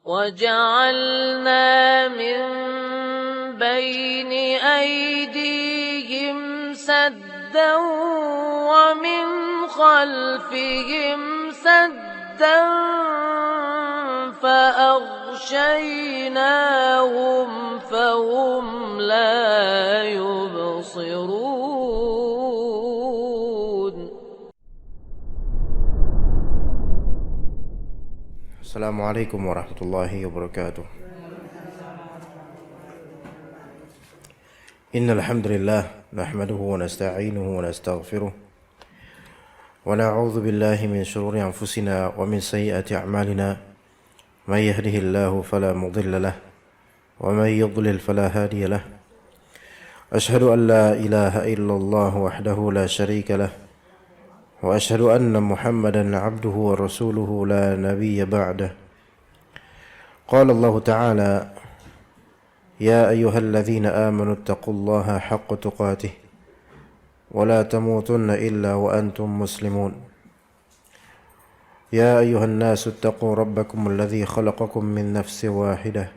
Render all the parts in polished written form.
وجعلنا من بين أيديهم سدا ومن خلفهم سدا فأغشيناهم فهم لا يبصرون. Assalamualaikum warahmatullahi wabarakatuh. Innal hamdalillah nahmaduhu wa nasta'inuhu wa nastaghfiruh wa na'udzu billahi min shururi anfusina wa min sayyiati a'malina may yahdihillahu fala mudilla lahu wa may yudlil fala hadiya lahu. Ashhadu an la ilaha illallah wahdahu la sharika lahu wa ashhadu anna Muhammadan 'abduhu wa rasuluhu la nabiyya ba'dah. Qala Allah Ta'ala: Ya ayyuhalladzina amanu ittaqullaha haqqa tuqatih wa la tamutunna illa wa antum muslimun. Ya ayyuhan nasu ittaqu rabbakum alladzi khalaqakum min nafsin wahidah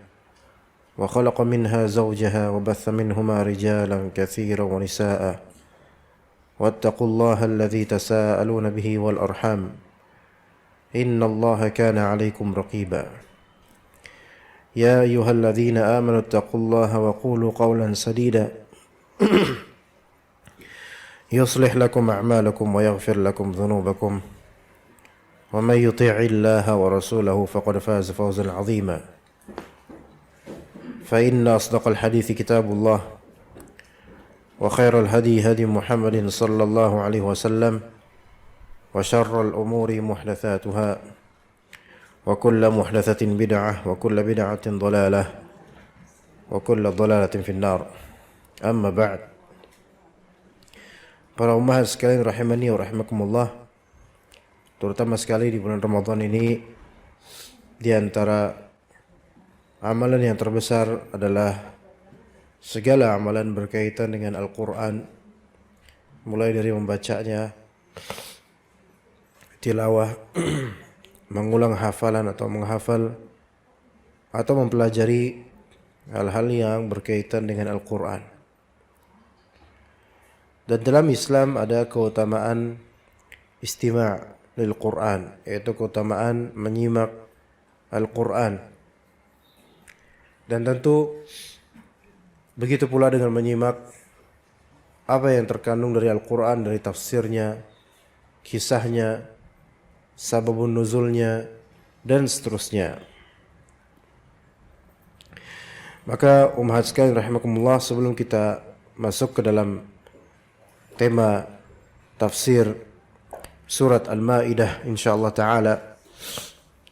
wa khalaqa minha zawjaha wa batha minhuma rijalan katsiran wa nisaa'a. واتقوا الله الذي تساءلون به والأرحام إن الله كان عليكم رقيبا. يا أيها الذين آمنوا اتقوا الله وقولوا قولا سديدا يصلح لكم أعمالكم ويغفر لكم ذنوبكم ومن يطيع الله ورسوله فقد فاز فوزا عظيما. فإن أصدق الحديث كتاب الله وخير الهدي هدي محمد صلى الله عليه وسلم وشر الأمور محدثاتها وكل محدثة بدعة وكل بدعة ضلالة وكل ضلالة في النار. أما بعد. Para umat sekalian rahimani wa rahimakumullah, terutama sekali di bulan Ramadan ini, di antara amalan yang terbesar adalah segala amalan berkaitan dengan Al-Quran, mulai dari membacanya, tilawah, mengulang hafalan atau menghafal, atau mempelajari hal-hal yang berkaitan dengan Al-Quran. Dan dalam Islam ada keutamaan istima' lil Quran, yaitu keutamaan menyimak Al-Quran. Dan tentu begitu pula dengan menyimak apa yang terkandung dari Al-Quran, dari tafsirnya, kisahnya, sababun nuzulnya, dan seterusnya. Maka umat sekalian rahimakumullah, sebelum kita masuk ke dalam tema tafsir surat Al-Ma'idah insyaallah ta'ala,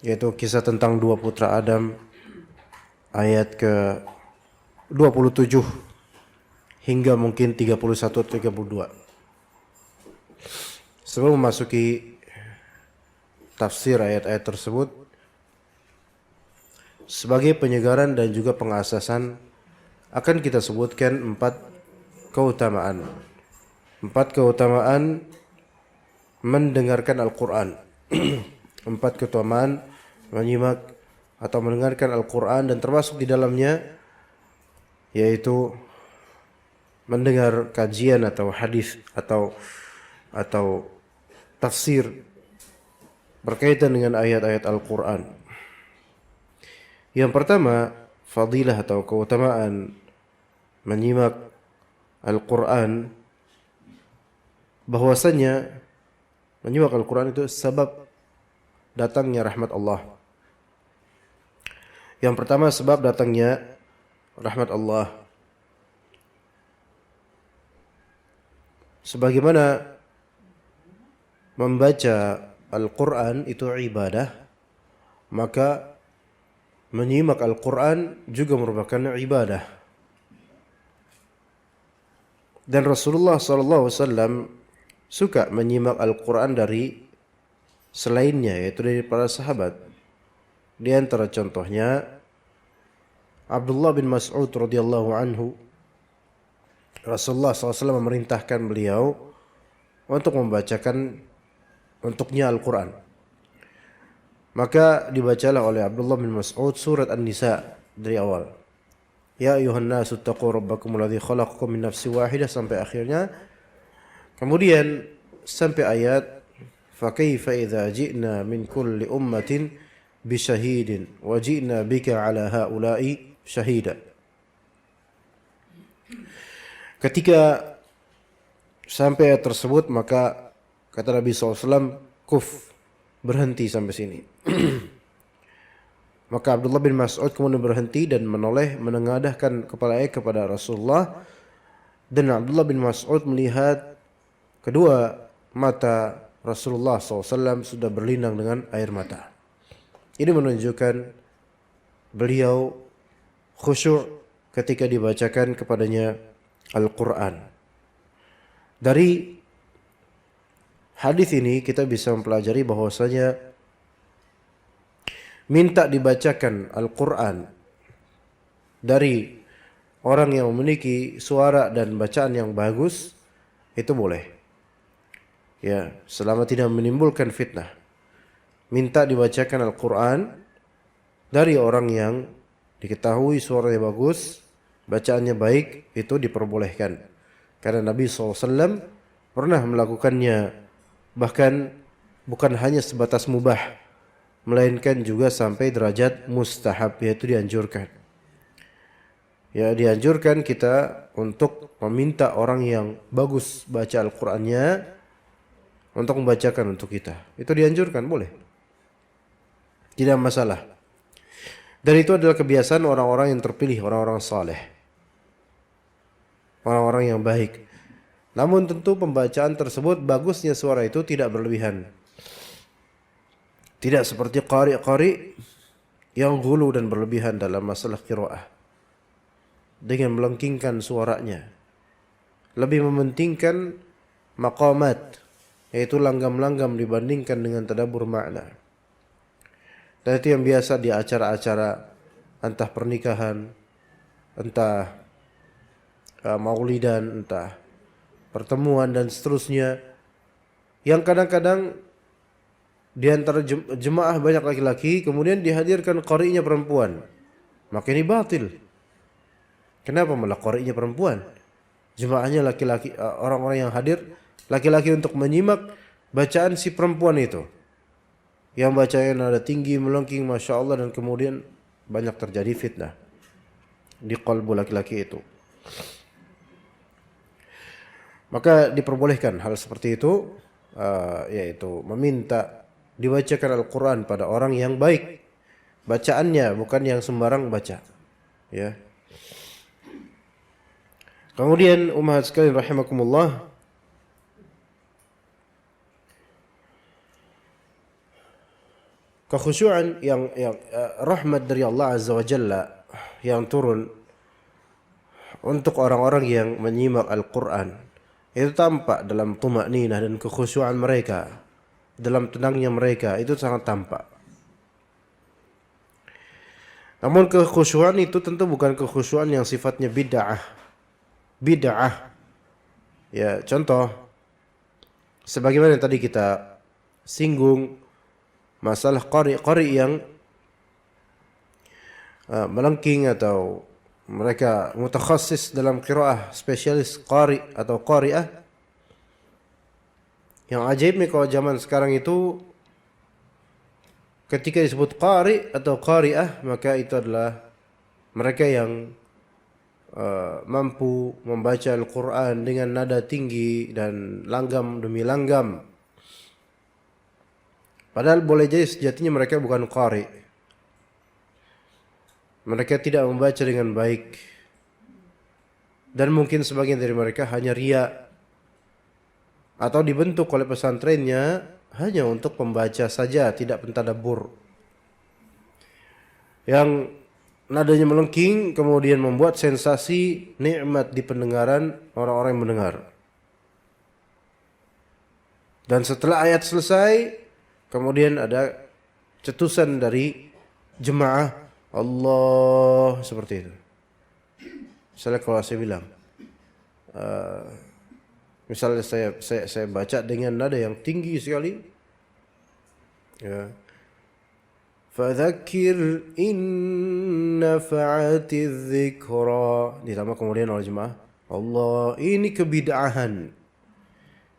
yaitu kisah tentang dua putra Adam, ayat ke 27 hingga mungkin 31 atau 32. Sebelum memasuki tafsir ayat-ayat tersebut, sebagai penyegaran dan juga pengasasan, akan kita sebutkan 4 keutamaan. 4 keutamaan mendengarkan Al-Quran. 4 keutamaan menyimak atau mendengarkan Al-Quran, dan termasuk di dalamnya yaitu mendengar kajian atau hadis atau tafsir berkaitan dengan ayat-ayat Al-Quran. Yang pertama, fadilah atau keutamaan menyimak Al-Quran, bahwasanya menyimak Al-Quran itu sebab datangnya rahmat Allah. Yang pertama, sebab datangnya rahmat Allah. Sebagaimana membaca Al-Quran itu ibadah, maka menyimak Al-Quran juga merupakan ibadah. Dan Rasulullah SAW suka menyimak Al-Quran dari selainnya, yaitu dari para sahabat. Di antara contohnya Abdullah bin Mas'ud radhiyallahu anhu, Rasulullah SAW memerintahkan beliau untuk membacakan untuknya Al-Quran. Maka dibacalah oleh Abdullah bin Mas'ud surat An-Nisa dari awal. Ya ayuhan nasu taqu rabbakum alladzi khalaqakum min nafsin wahidah sampai akhirnya. Kemudian sampai ayat fa kaifa idza ji'na min kulli ummatin bi syahidin wa ji'na bika ala haula'i syahida. Ketika sampai ayat tersebut maka kata Nabi SAW, kuf, berhenti sampai sini. Maka Abdullah bin Mas'ud kemudian berhenti dan menoleh menengadahkan kepalanya kepada Rasulullah, dan Abdullah bin Mas'ud melihat kedua mata Rasulullah SAW sudah berlinang dengan air mata. Ini menunjukkan beliau khusyuk ketika dibacakan kepadanya Al-Quran. Dari hadis ini kita bisa mempelajari bahwasanya minta dibacakan Al-Quran dari orang yang memiliki suara dan bacaan yang bagus itu boleh. Ya, selama tidak menimbulkan fitnah. Minta dibacakan Al-Quran dari orang yang diketahui suaranya bagus, bacaannya baik, itu diperbolehkan. Karena Nabi SAW pernah melakukannya, bahkan bukan hanya sebatas mubah, melainkan juga sampai derajat mustahab, yaitu dianjurkan. Ya, dianjurkan kita untuk meminta orang yang bagus baca Al-Qur'annya untuk membacakan untuk kita. Itu dianjurkan, boleh. Tidak masalah. Dan itu adalah kebiasaan orang-orang yang terpilih, orang-orang saleh. Orang-orang yang baik. Namun tentu pembacaan tersebut, bagusnya suara itu tidak berlebihan. Tidak seperti qari-qari yang ghulu dan berlebihan dalam masalah qiraah, dengan melengkingkan suaranya. Lebih mementingkan maqamat, yaitu langgam-langgam dibandingkan dengan tadabbur makna. Dan itu yang biasa di acara-acara entah pernikahan, entah maulidan, entah pertemuan dan seterusnya, yang kadang-kadang di antara jemaah banyak laki-laki, kemudian dihadirkan qari'nya perempuan, maka ini batil. Kenapa malah qari'nya perempuan? Jemaahnya laki-laki, orang-orang yang hadir laki-laki untuk menyimak bacaan si perempuan itu, yang bacanya nada tinggi, melengking, masya Allah, dan kemudian banyak terjadi fitnah di qalbu laki-laki itu. Maka diperbolehkan hal seperti itu, yaitu meminta dibacakan Al-Quran pada orang yang baik bacaannya, bukan yang sembarang baca. Ya. Kemudian ummahat sekalian rahimakumullah, kekhusyuan yang rahmat dari Allah Azza wa Jalla yang turun untuk orang-orang yang menyimak Al-Quran itu tampak dalam tuma'ninah dan kekhusyuan mereka, dalam tenangnya mereka, itu sangat tampak. Namun kekhusyuan itu tentu bukan kekhusyuan yang sifatnya bid'ah. Ya, contoh sebagaimana yang tadi kita singgung, masalah qari yang melengking atau mereka mutakhassis dalam qiraah, spesialis qari atau qari'ah. Yang ajaibnya kalau zaman sekarang itu, ketika disebut qari atau qari'ah, maka itu adalah mereka yang mampu membaca Al-Quran dengan nada tinggi dan langgam demi langgam. Padahal boleh jadi sejatinya mereka bukan qari. Mereka tidak membaca dengan baik. Dan mungkin sebagian dari mereka hanya riya, atau dibentuk oleh pesantrennya hanya untuk pembaca saja, tidak pentadabbur. Yang nadanya melengking kemudian membuat sensasi nikmat di pendengaran orang-orang yang mendengar. Dan setelah ayat selesai, kemudian ada cetusan dari jemaah Allah seperti itu. Misalnya kalau saya bilang, misalnya saya baca dengan nada yang tinggi sekali, ya, Fadzakir in nafa'atiz dzikra. Ditambah kemudian oleh jemaah, Allah, ini kebid'ahan.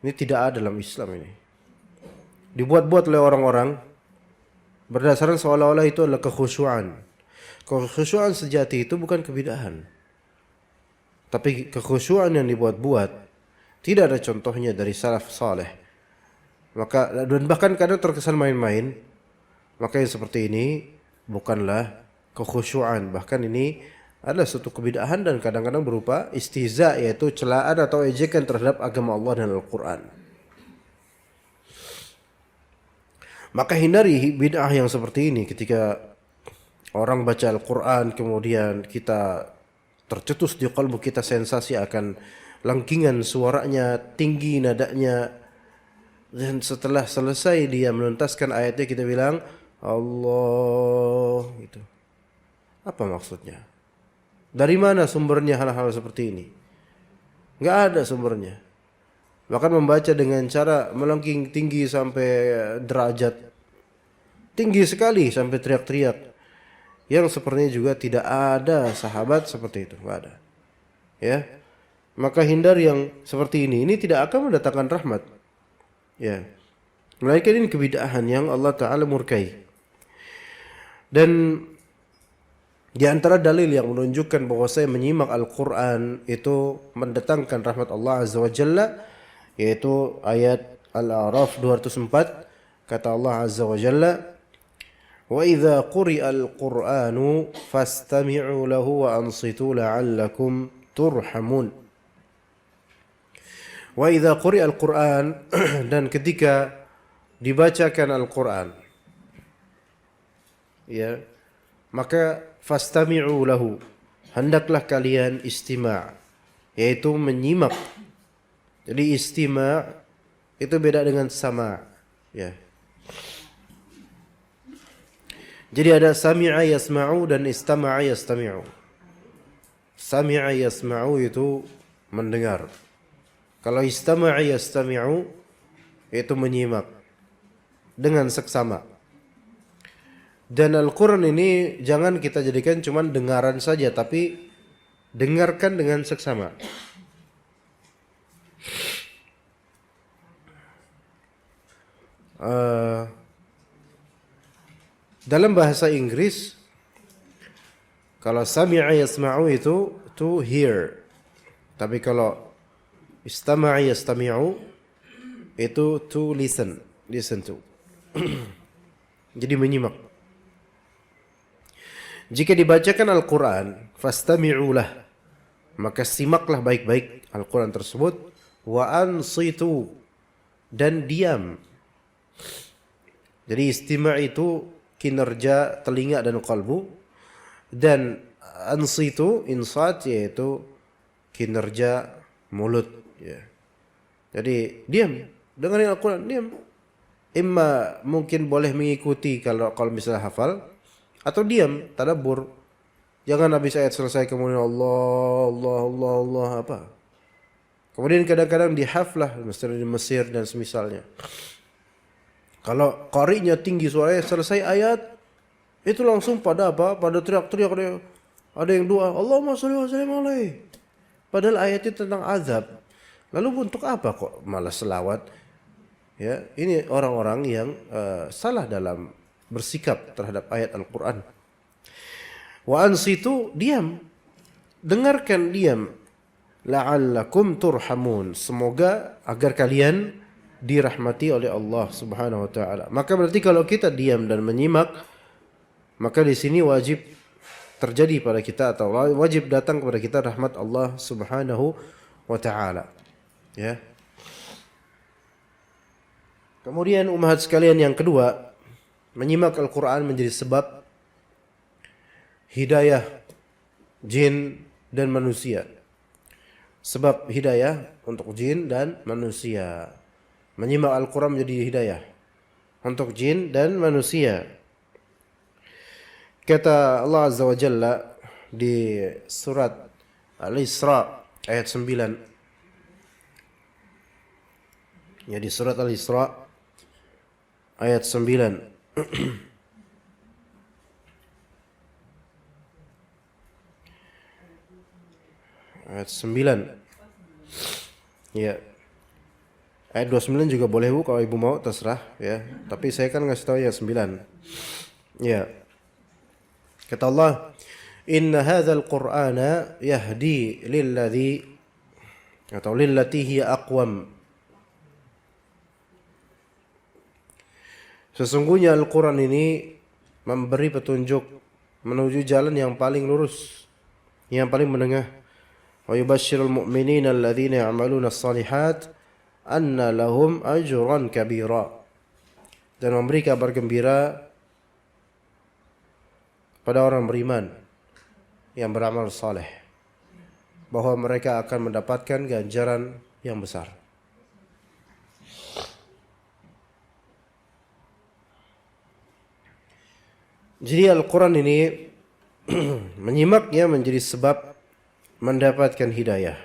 Ini tidak ada dalam Islam ini. Dibuat-buat oleh orang-orang berdasarkan seolah-olah itu adalah kekhusyuan. Kekhusyuan sejati itu bukan kebid'ahan. Tapi kekhusyuan yang dibuat-buat tidak ada contohnya dari salaf saleh. Maka dan bahkan kadang terkesan main-main. Maka yang seperti ini bukanlah kekhusyuan, bahkan ini adalah suatu kebid'ahan dan kadang-kadang berupa istihza, yaitu celaan atau ejekan terhadap agama Allah dan Al-Quran. Maka hindari bid'ah yang seperti ini. Ketika orang baca Al-Quran kemudian kita tercetus di kalbu kita sensasi akan langkingan suaranya, tinggi nadanya, dan setelah selesai dia menuntaskan ayatnya kita bilang Allah, gitu. Apa maksudnya? Dari mana sumbernya hal-hal seperti ini? Nggak ada sumbernya. Bahkan membaca dengan cara melengking tinggi sampai derajat tinggi sekali sampai teriak-teriak, yang sepertinya juga tidak ada sahabat seperti itu, nggak ada. Ya, maka hindari yang seperti ini. Ini tidak akan mendatangkan rahmat. Ya, melainkan ini kebid'ahan yang Allah Ta'ala murkai. Dan di antara dalil yang menunjukkan bahwa saya menyimak Al-Quran itu mendatangkan rahmat Allah Azza wa Jalla, yaitu ayat Al-A'raf 204. Kata Allah Azza wa Jalla, wa idza quri'a al-Qur'anu fastami'u lahu wa ansitu la'allakum turhamun. Wa idza quri'a al-Qur'an, dan ketika dibacakan Al-Quran, ya, maka fastami'u lahu, hendaklah kalian istima', yaitu menyimak. Jadi istima' itu beda dengan sama', ya. Jadi ada sami'a yasma'u dan istama'a yastami'u. Sami'a yasma'u itu mendengar. Kalau istama'a yastami'u itu menyimak dengan seksama. Dan Al-Quran ini jangan kita jadikan cuman dengaran saja, tapi dengarkan dengan seksama. Dalam bahasa Inggris, kalau sami'a yasma'u itu to hear. Tapi kalau istama'a yastami'u itu to listen. Listen to. Jadi menyimak. Jika dibacakan Al-Quran, fastami'ulah, maka simaklah baik-baik Al-Quran tersebut. Wa ansitu, dan diam. Jadi istima' itu kinerja telinga dan kalbu, dan ansitu, insat, yaitu kinerja mulut, ya. Jadi diam, dengerin Al-Quran, diam. Imma mungkin boleh mengikuti kalau misalnya hafal, atau diam, tadabbur. Jangan habis ayat selesai kemudian Allah, Allah, Allah, Allah, apa. Kemudian kadang-kadang dihaflah, misalnya di Mesir dan semisalnya. Kalau qari'nya tinggi suaranya, selesai ayat, itu langsung pada apa? Pada teriak-teriak. Ada yang doa, Allahumma sholli wa sallim alaihi. Padahal ayat itu tentang azab. Lalu untuk apa kok malah selawat? Ya, ini orang-orang yang salah dalam bersikap terhadap ayat Al-Quran. Wa ansitu, diam. Dengarkan, diam. La'allakum turhamun. Semoga agar kalian dirahmati oleh Allah Subhanahu wa taala. Maka berarti kalau kita diam dan menyimak, maka di sini wajib terjadi pada kita, atau wajib datang kepada kita rahmat Allah Subhanahu wa taala. Ya. Kemudian umat sekalian, yang kedua, menyimak Al-Quran menjadi sebab hidayah jin dan manusia. Sebab hidayah untuk jin dan manusia. Menyimak Al-Quran menjadi hidayah untuk jin dan manusia. Kata Allah Azza wa Jalla di surat Al-Isra ayat 9. Ya, di surat Al-Isra ayat 9. Ayat 9. Ya. Ayat 29 juga boleh Bu, kalau Ibu mau terserah ya. Tapi saya kan ngasih tahu ayat 9. Ya. Kata Allah, "Inna hadzal Qur'ana yahdi lilladzi atau lillati hiya aqwam." Sesungguhnya Al-Qur'an ini memberi petunjuk menuju jalan yang paling lurus, yang paling menengah. Wa yubashshirul mu'minina alladzina ya'maluna as-shalihat anna lahum ajran kabira. Dan memberi kabar gembira pada orang beriman yang beramal saleh bahwa mereka akan mendapatkan ganjaran yang besar. Jadi Al-Quran ini menyimaknya menjadi sebab mendapatkan hidayah,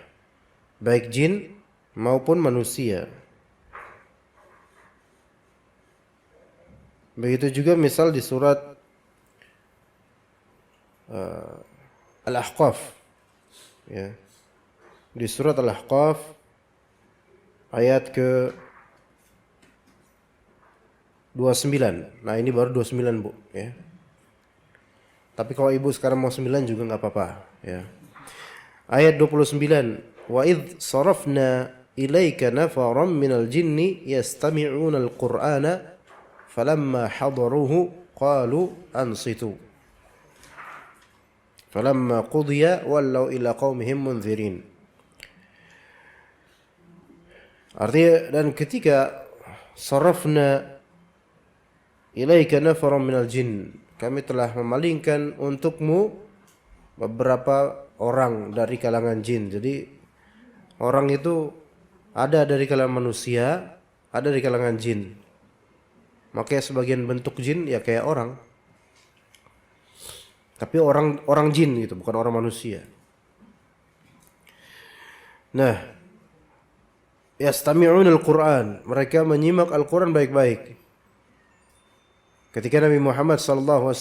baik jin maupun manusia. Begitu juga misal di surat Al-Ahqaf, ya. Di surat Al-Ahqaf ayat ke 29. Nah ini baru 29 Bu, ya. Tapi kalau Ibu sekarang mau 9 juga nggak apa-apa, ya. Ayat 29. Wa idh sarafna ilaika nafaran minal jinni yastami'una al-Qur'ana falamma hadaruhu qalu ansitu falamma qudiya wallaw ila qaumihim munzirin. Artinya, dan ketika sarafna ilaika nafaran minal jin, kami telah memalingkan untukmu beberapa orang dari kalangan jin. Jadi orang itu ada dari kalangan manusia, ada dari kalangan jin. Makanya sebagian bentuk jin ya kayak orang. Tapi orang jin gitu, bukan orang manusia. Nah, yastami'un al-Qur'an, mereka menyimak Al-Qur'an baik-baik. Ketika Nabi Muhammad SAW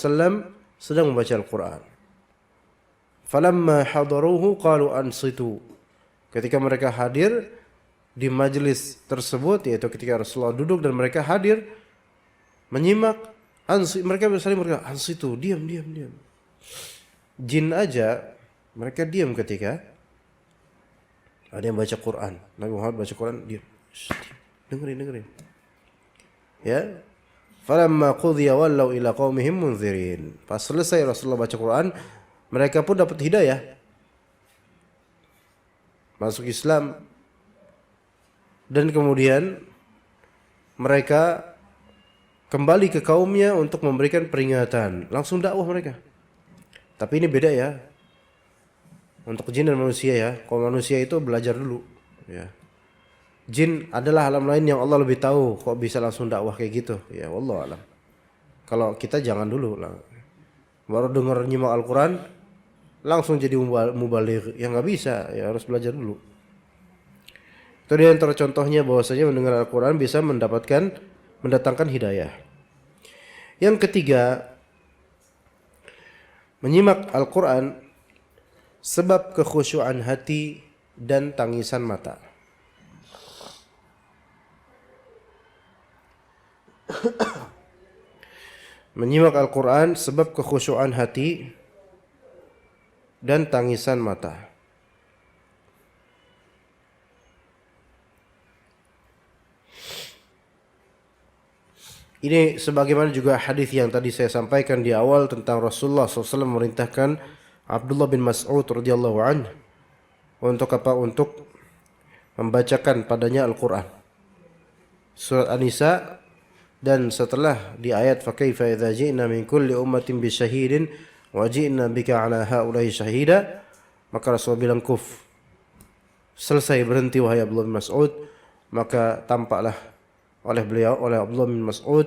sedang membaca Al-Qur'an. Falamma hadaruhu qalu ansitu. Ketika mereka hadir di majelis tersebut, yaitu ketika Rasulullah duduk dan mereka hadir menyimak, mereka saling berkata, ansitu, diam. Jin aja mereka diam ketika ada yang baca Quran. Nabi Muhammad baca Quran, diam. Dengerin. Ya. Falamma qudiya wallaw ila qaumihim munzirin. Pas selesai Rasulullah baca Quran, mereka pun dapat hidayah, masuk Islam, dan kemudian mereka kembali ke kaumnya untuk memberikan peringatan, langsung dakwah mereka. Tapi ini beda ya, untuk jin dan manusia ya. Kalau manusia itu belajar dulu, ya. Jin adalah alam lain yang Allah lebih tahu, kok bisa langsung dakwah kayak gitu, ya wallahu alam. Kalau kita jangan dulu lah, baru dengar nyimak Al-Quran langsung jadi mubaligh, ya nggak bisa, ya harus belajar dulu. Itu dia antara contohnya bahwasanya mendengar Al-Quran bisa mendatangkan hidayah. Yang ketiga, menyimak Al-Quran sebab kekhusyuan hati dan tangisan mata. Menyimak Al-Quran sebab kekhusyuan hati dan tangisan mata. Ini sebagaimana juga hadis yang tadi saya sampaikan di awal tentang Rasulullah SAW memerintahkan Abdullah bin Mas'ud radhiyallahu anhu untuk apa? Untuk membacakan padanya Al-Quran. Surat An-Nisa, dan setelah di ayat fa kaifa idza ji'na min kulli ummatin bi syahidin wa ji'na bika 'ala haula'i syahida, maka Rasul bilang kuf. Selesai, berhenti wahai Abdullah bin Mas'ud. Maka tampaklah oleh Abdullah bin Mas'ud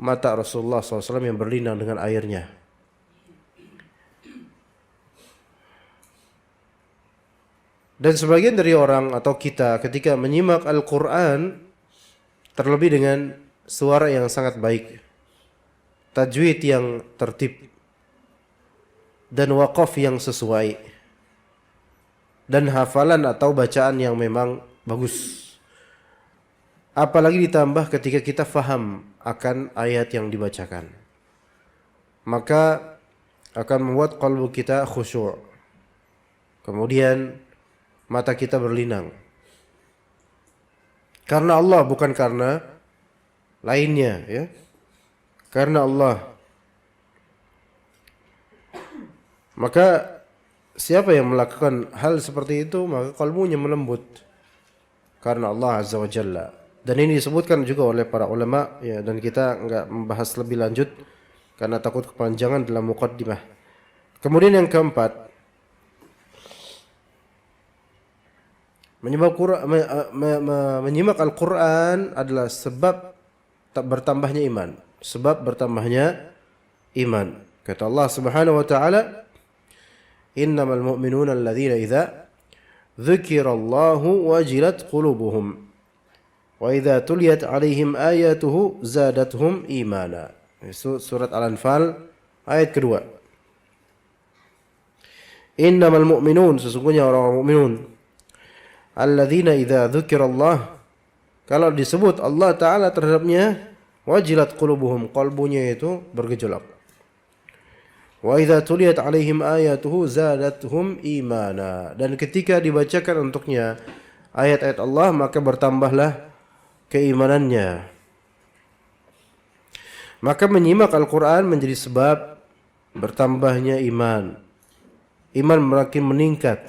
mata Rasulullah SAW yang berlinang dengan airnya. Dan sebagian dari orang atau kita ketika menyimak Al-Quran, terlebih dengan suara yang sangat baik, tajwid yang tertib, dan waqaf yang sesuai, dan hafalan atau bacaan yang memang bagus. Apalagi ditambah ketika kita faham akan ayat yang dibacakan, maka akan membuat kalbu kita khusyuk. Kemudian mata kita berlinang. Karena Allah, bukan karena lainnya, ya. Karena Allah. Maka siapa yang melakukan hal seperti itu, maka kalbunya melembut karena Allah Azza wa Jalla. Dan ini disebutkan juga oleh para ulama, ya, dan kita enggak membahas lebih lanjut karena takut kepanjangan dalam muqaddimah. Kemudian yang keempat, menyimak Al-Quran adalah sebab bertambahnya iman. Sebab bertambahnya iman. Kata Allah Subhanahu wa taala, "Innamal mu'minuna alladzina idza dzukirallahu wajilat qulubuhum wa idza tuliyat 'alaihim ayatuhu zadatuhum imana." Surat Al-Anfal ayat kedua. Innamal mu'minun, sesungguhnya orang-orang mukminun, alladzina idza dzukirallah, kalau disebut Allah Ta'ala terhadapnya, wajilat qulubuhum, qalbunya itu bergejolak. Wa idza tuliyat 'alaihim ayatuhu zadatuhum imana, dan ketika dibacakan untuknya ayat-ayat Allah, maka bertambahlah keimanannya. Maka menyimak Al-Quran menjadi sebab bertambahnya iman. Iman makin meningkat.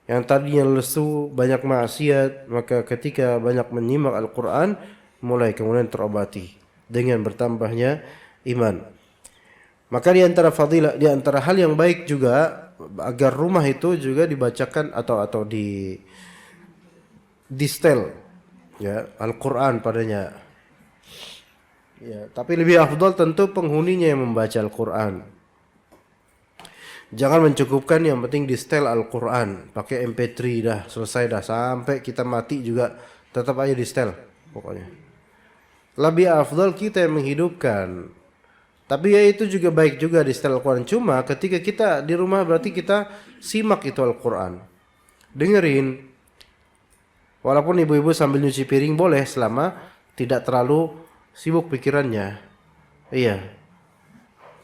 Yang tadinya lesu, banyak maksiat, maka ketika banyak menyimak Al-Quran, mulai kemudian terobati dengan bertambahnya iman. Maka di antara fadilah, di antara hal yang baik juga, agar rumah itu juga dibacakan atau di setel, ya, Al-Quran padanya. Ya, tapi lebih afdal tentu penghuninya yang membaca Al-Quran. Jangan mencukupkan yang penting di setel Al-Quran, pakai MP3 dah, selesai dah, sampai kita mati juga tetap aja di setel pokoknya. Lebih afdal kita yang menghidupkan. Tapi ya itu juga baik juga di setel Al-Quran. Cuma ketika kita di rumah berarti kita simak itu Al-Quran. Dengerin. Walaupun ibu-ibu sambil nyuci piring boleh selama tidak terlalu sibuk pikirannya. Iya.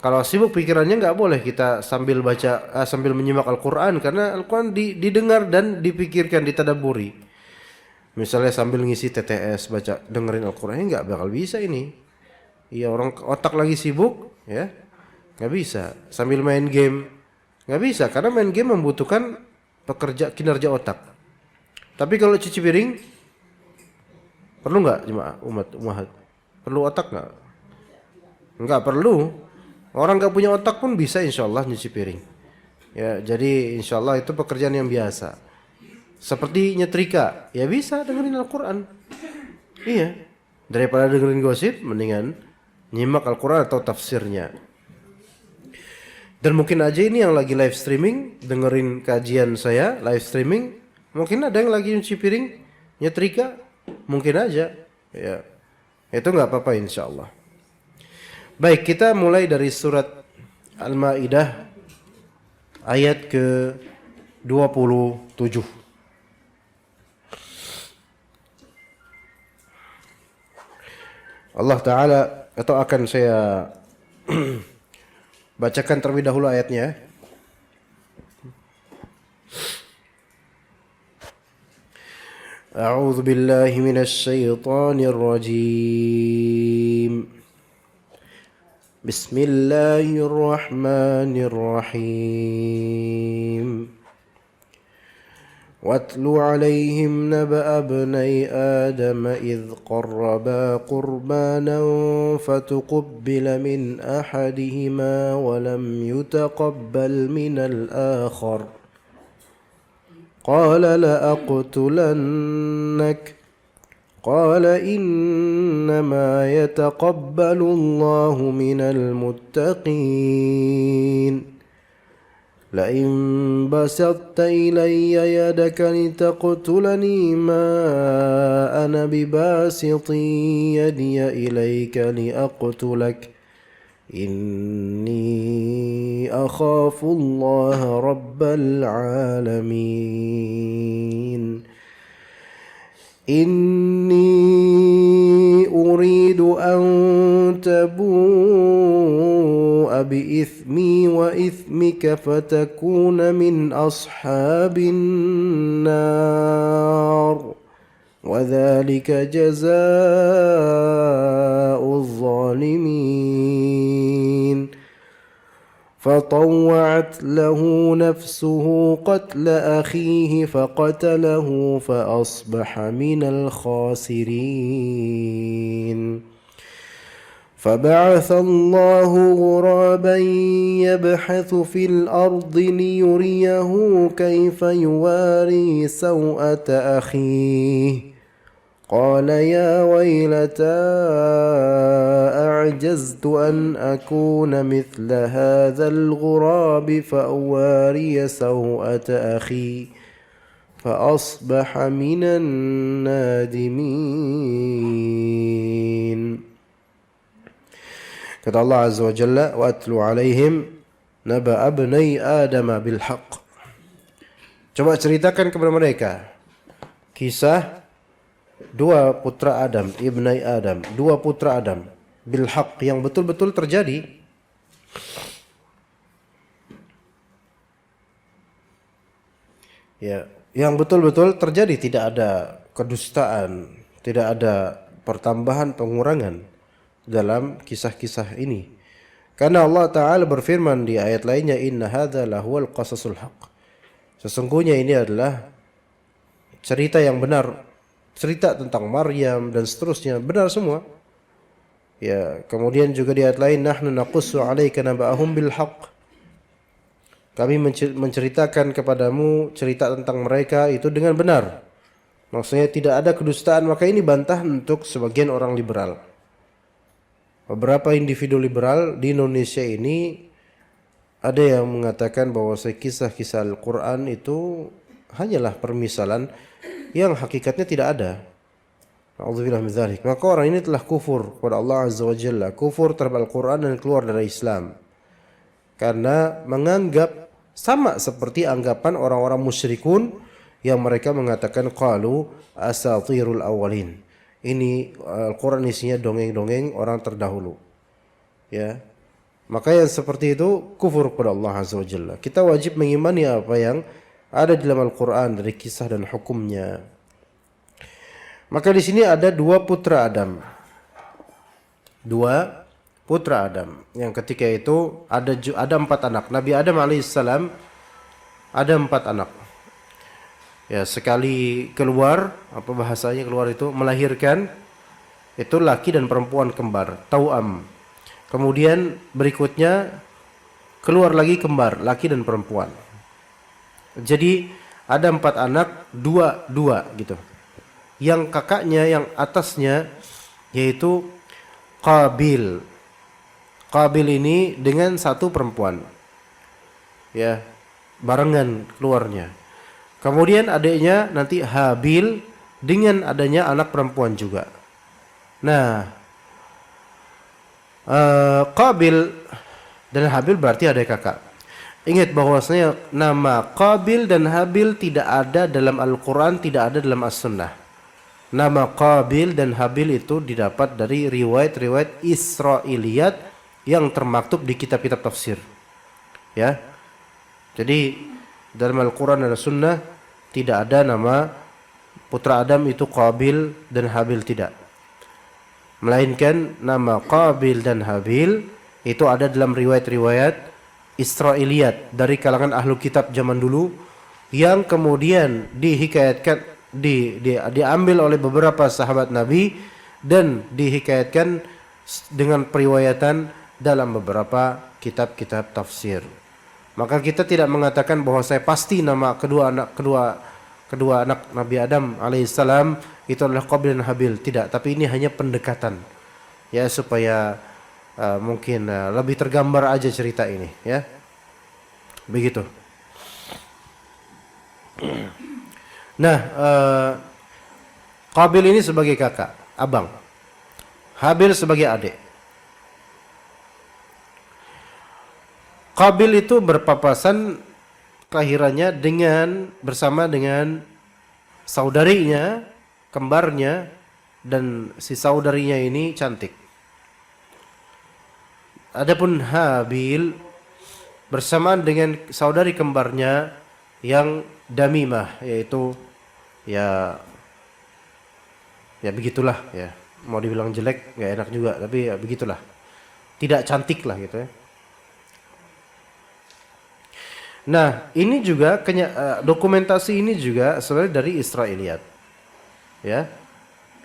Kalau sibuk pikirannya nggak boleh kita sambil baca, sambil menyimak Al-Quran, karena Al-Quran didengar dan dipikirkan, ditadaburi. Misalnya sambil ngisi TTS baca dengerin Al-Quran, nggak bakal bisa ini. Iya, orang otak lagi sibuk, ya nggak bisa. Sambil main game nggak bisa, karena main game membutuhkan kinerja otak. Tapi kalau cuci piring perlu nggak jemaah umat? Perlu otak nggak? Nggak perlu. Orang nggak punya otak pun bisa insya Allah nyuci piring. Ya, jadi insya Allah itu pekerjaan yang biasa. Seperti nyetrika, ya bisa dengerin Al-Quran. Iya, daripada dengerin gosip, mendingan nyimak Al-Quran atau tafsirnya. Dan mungkin aja ini yang lagi live streaming, dengerin kajian saya live streaming, mungkin ada yang lagi nyuci piring, nyetrika, mungkin aja. Ya, itu nggak apa-apa insya Allah. Baik, kita mulai dari surat Al-Maidah ayat ke-27. Allah Ta'ala, atau akan saya bacakan terlebih dahulu ayatnya. A'udzu billahi minasy syaithanir rajim. Bismillahirrahmanirrahim. واتل عليهم نبأ ابني آدم إذ قربا قربانا فتقبل من أحدهما ولم يتقبل من الآخر قال لأقتلنك قال إنما يتقبل الله من المتقين لئن بسطت إلي يدك لتقتلني ما أنا بباسط يدي إليك لأقتلك إني أخاف الله رب العالمين إني أريد أن تبوء بإثمي وإثمك فتكون من أصحاب النار وذلك جزاء الظالمين فطوعت له نفسه قتل أخيه فقتله فأصبح من الخاسرين فبعث الله غرابا يبحث في الأرض ليريه كيف يواري سوءة أخيه قال يا ويلتى أعجزت أن أكون مثل هذا الغراب فأواري سوءة أخي فأصبح من النادمين. Kata Allah Azza wa Jalla, وَأَتْلُ عَلَيْهِمْ نَبَأَ ابْنَيْ آدَمَ بِالْحَقِّ. Coba ceritakan kepada mereka kisah dua putra Adam, ibnai Adam, dua putra Adam, bilhaq, yang betul-betul terjadi. Ya, yang betul-betul terjadi, tidak ada kedustaan, tidak ada pertambahan pengurangan dalam kisah-kisah ini. Karena Allah Ta'ala berfirman di ayat lainnya, inna hadza lahuwal qasasul haq. Sesungguhnya ini adalah cerita yang benar, cerita tentang Maryam dan seterusnya, benar semua. Ya, kemudian juga di ayat lain, nahnu naqussu 'alaika naba'ahum bil haqq. Kami menceritakan kepadamu cerita tentang mereka itu dengan benar. Maksudnya tidak ada kedustaan, maka ini bantah untuk sebagian orang liberal. Beberapa individu liberal di Indonesia ini ada yang mengatakan bahwa kisah-kisah Al-Quran itu hanyalah permisalan yang hakikatnya tidak ada. A'udzubillah min dzalik. Maka orang ini telah kufur kepada Allah Azza wa Jalla, kufur terhadap Al-Quran dan keluar dari Islam. Karena menganggap sama seperti anggapan orang-orang musyrikun yang mereka mengatakan qalu asatirul awwalin. Ini Al-Quran isinya dongeng-dongeng orang terdahulu. Ya. Maka yang seperti itu kufur kepada Allah Azza wa Jalla. Kita wajib mengimani apa yang ada di dalam Al-Quran dari kisah dan hukumnya. Maka di sini ada dua putra Adam. Dua putra Adam. Yang ketika itu ada empat anak. Nabi Adam alaihissalam ada empat anak. Ya, sekali keluar, apa bahasanya keluar itu, melahirkan, itu laki dan perempuan kembar, tauam. Kemudian berikutnya keluar lagi kembar, laki dan perempuan. Jadi ada empat anak, dua gitu. Yang kakaknya, yang atasnya, yaitu Qabil. Qabil ini dengan satu perempuan. Ya, barengan keluarnya. Kemudian adiknya nanti Habil dengan adanya anak perempuan juga. Nah, Qabil dan Habil berarti ada kakak. Ingat bahwasanya nama Qabil dan Habil tidak ada dalam Al-Quran, tidak ada dalam As-Sunnah. Nama Qabil dan Habil itu didapat dari riwayat-riwayat Israiliyat yang termaktub di kitab-kitab tafsir. Ya, jadi dalam Al-Quran dan As-Sunnah tidak ada nama putra Adam itu Qabil dan Habil, tidak. Melainkan nama Qabil dan Habil itu ada dalam riwayat-riwayat Israiliyat dari kalangan ahlu kitab zaman dulu yang kemudian dihikayatkan, diambil oleh beberapa sahabat Nabi dan dihikayatkan dengan periwayatan dalam beberapa kitab-kitab tafsir. Maka kita tidak mengatakan bahwa saya pasti nama kedua anak Nabi Adam alaihissalam itu adalah Qabil dan Habil. Tidak, tapi ini hanya pendekatan. Ya, supaya mungkin lebih tergambar aja cerita ini, ya. Begitu. Nah, Qabil ini sebagai kakak, abang. Habil sebagai adik. Qabil itu berpapasan kelahirannya bersama dengan saudarinya, kembarnya, dan si saudarinya ini cantik. Adapun Habil bersamaan dengan saudari kembarnya yang damimah, yaitu ya begitulah ya. Mau dibilang jelek nggak enak juga, tapi ya begitulah. Tidak cantik lah gitu ya. Nah, ini juga dokumentasi ini juga sebenarnya dari Israiliyat. Ya.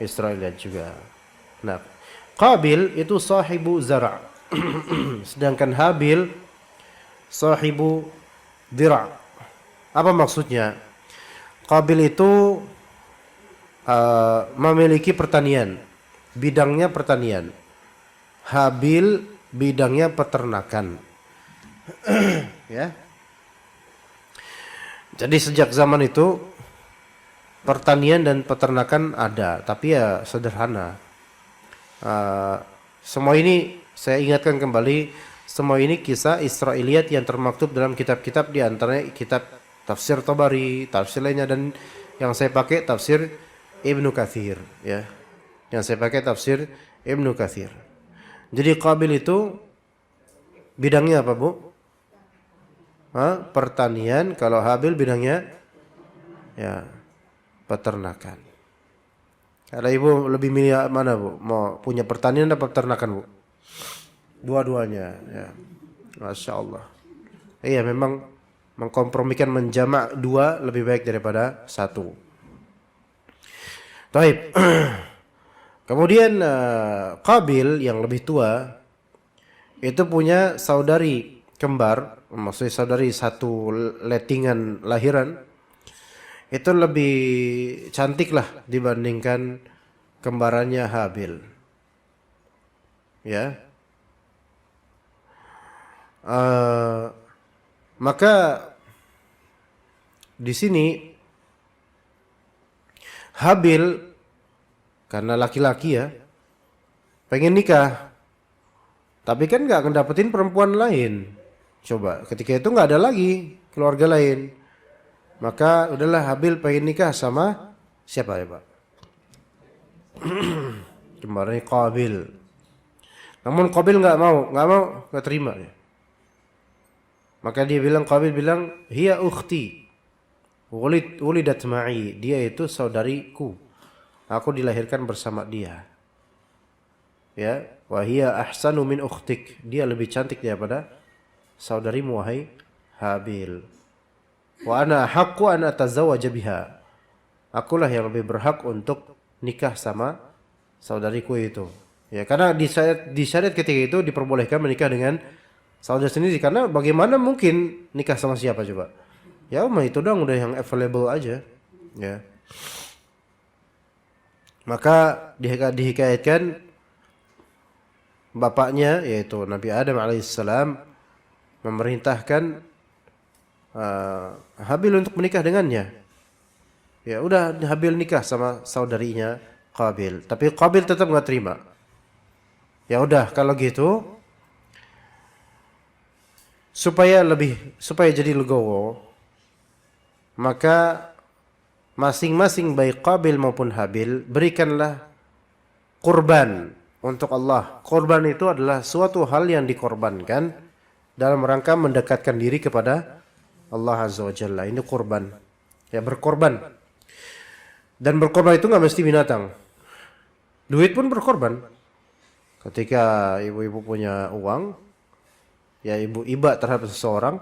Israiliyat juga. Nah, Qabil itu sahibu zara'. Sedangkan Habil sahibu dira'. Apa maksudnya? Qabil itu memiliki pertanian. Bidangnya pertanian. Habil bidangnya peternakan. Ya. Jadi sejak zaman itu pertanian dan peternakan ada, tapi ya sederhana. Semua ini saya ingatkan kembali, semua ini kisah Israiliyat yang termaktub dalam kitab-kitab, di antaranya kitab tafsir Tabari, tafsir lainnya, dan yang saya pakai tafsir Ibnu Katsir, ya. Yang saya pakai tafsir Ibnu Katsir. Jadi Qabil itu bidangnya apa, Bu? Pertanian. Kalau Habil bidangnya ya peternakan. Kalau ibu lebih milih mana, Bu? Mau punya pertanian atau peternakan, Bu? Dua-duanya ya. Masya Allah. Iya, memang mengkompromikan menjamak dua lebih baik daripada satu. Baik. Kemudian Qabil yang lebih tua itu punya saudari kembar, maksudnya saudari satu lettingan lahiran, itu lebih cantik lah dibandingkan kembarannya Habil. Ya. Maka di sini Habil karena laki-laki ya pengen nikah, tapi kan nggak akan dapetin perempuan lain. Coba ketika itu nggak ada lagi keluarga lain, maka udahlah Habil pengen nikah sama siapa ya, Pak? Kembarnya Qabil. Namun Qabil nggak terima ya. Maka dia bilang, Qabil bilang, hiya ukhti, wulidat ma'i, dia itu saudariku, aku dilahirkan bersama dia. Ya, wa hiya ahsanu min ukhtik, dia lebih cantik daripada saudarimu wahai Habil. Wa ana haqqu an atazawwaja biha, akulah yang lebih berhak untuk nikah sama saudariku itu. Ya, karena di syariat ketika itu diperbolehkan menikah dengan saudara sendiri, karena bagaimana mungkin nikah sama siapa coba? Ya itu dong udah yang available aja, ya. Maka dihikayatkan bapaknya yaitu Nabi Adam alaihissalam memerintahkan Habil untuk menikah dengannya. Ya udah Habil nikah sama saudarinya Qabil, tapi Qabil tetap nggak terima. Ya udah kalau gitu, supaya jadi legowo, maka masing-masing baik Qabil maupun Habil berikanlah kurban untuk Allah. Kurban itu adalah suatu hal yang dikorbankan dalam rangka mendekatkan diri kepada Allah Azza wa Jalla. Ini kurban. Ya, berkorban. Dan berkorban itu nggak mesti binatang. Duit pun berkorban. Ketika ibu-ibu punya uang, ya ibu iba terhadap seseorang,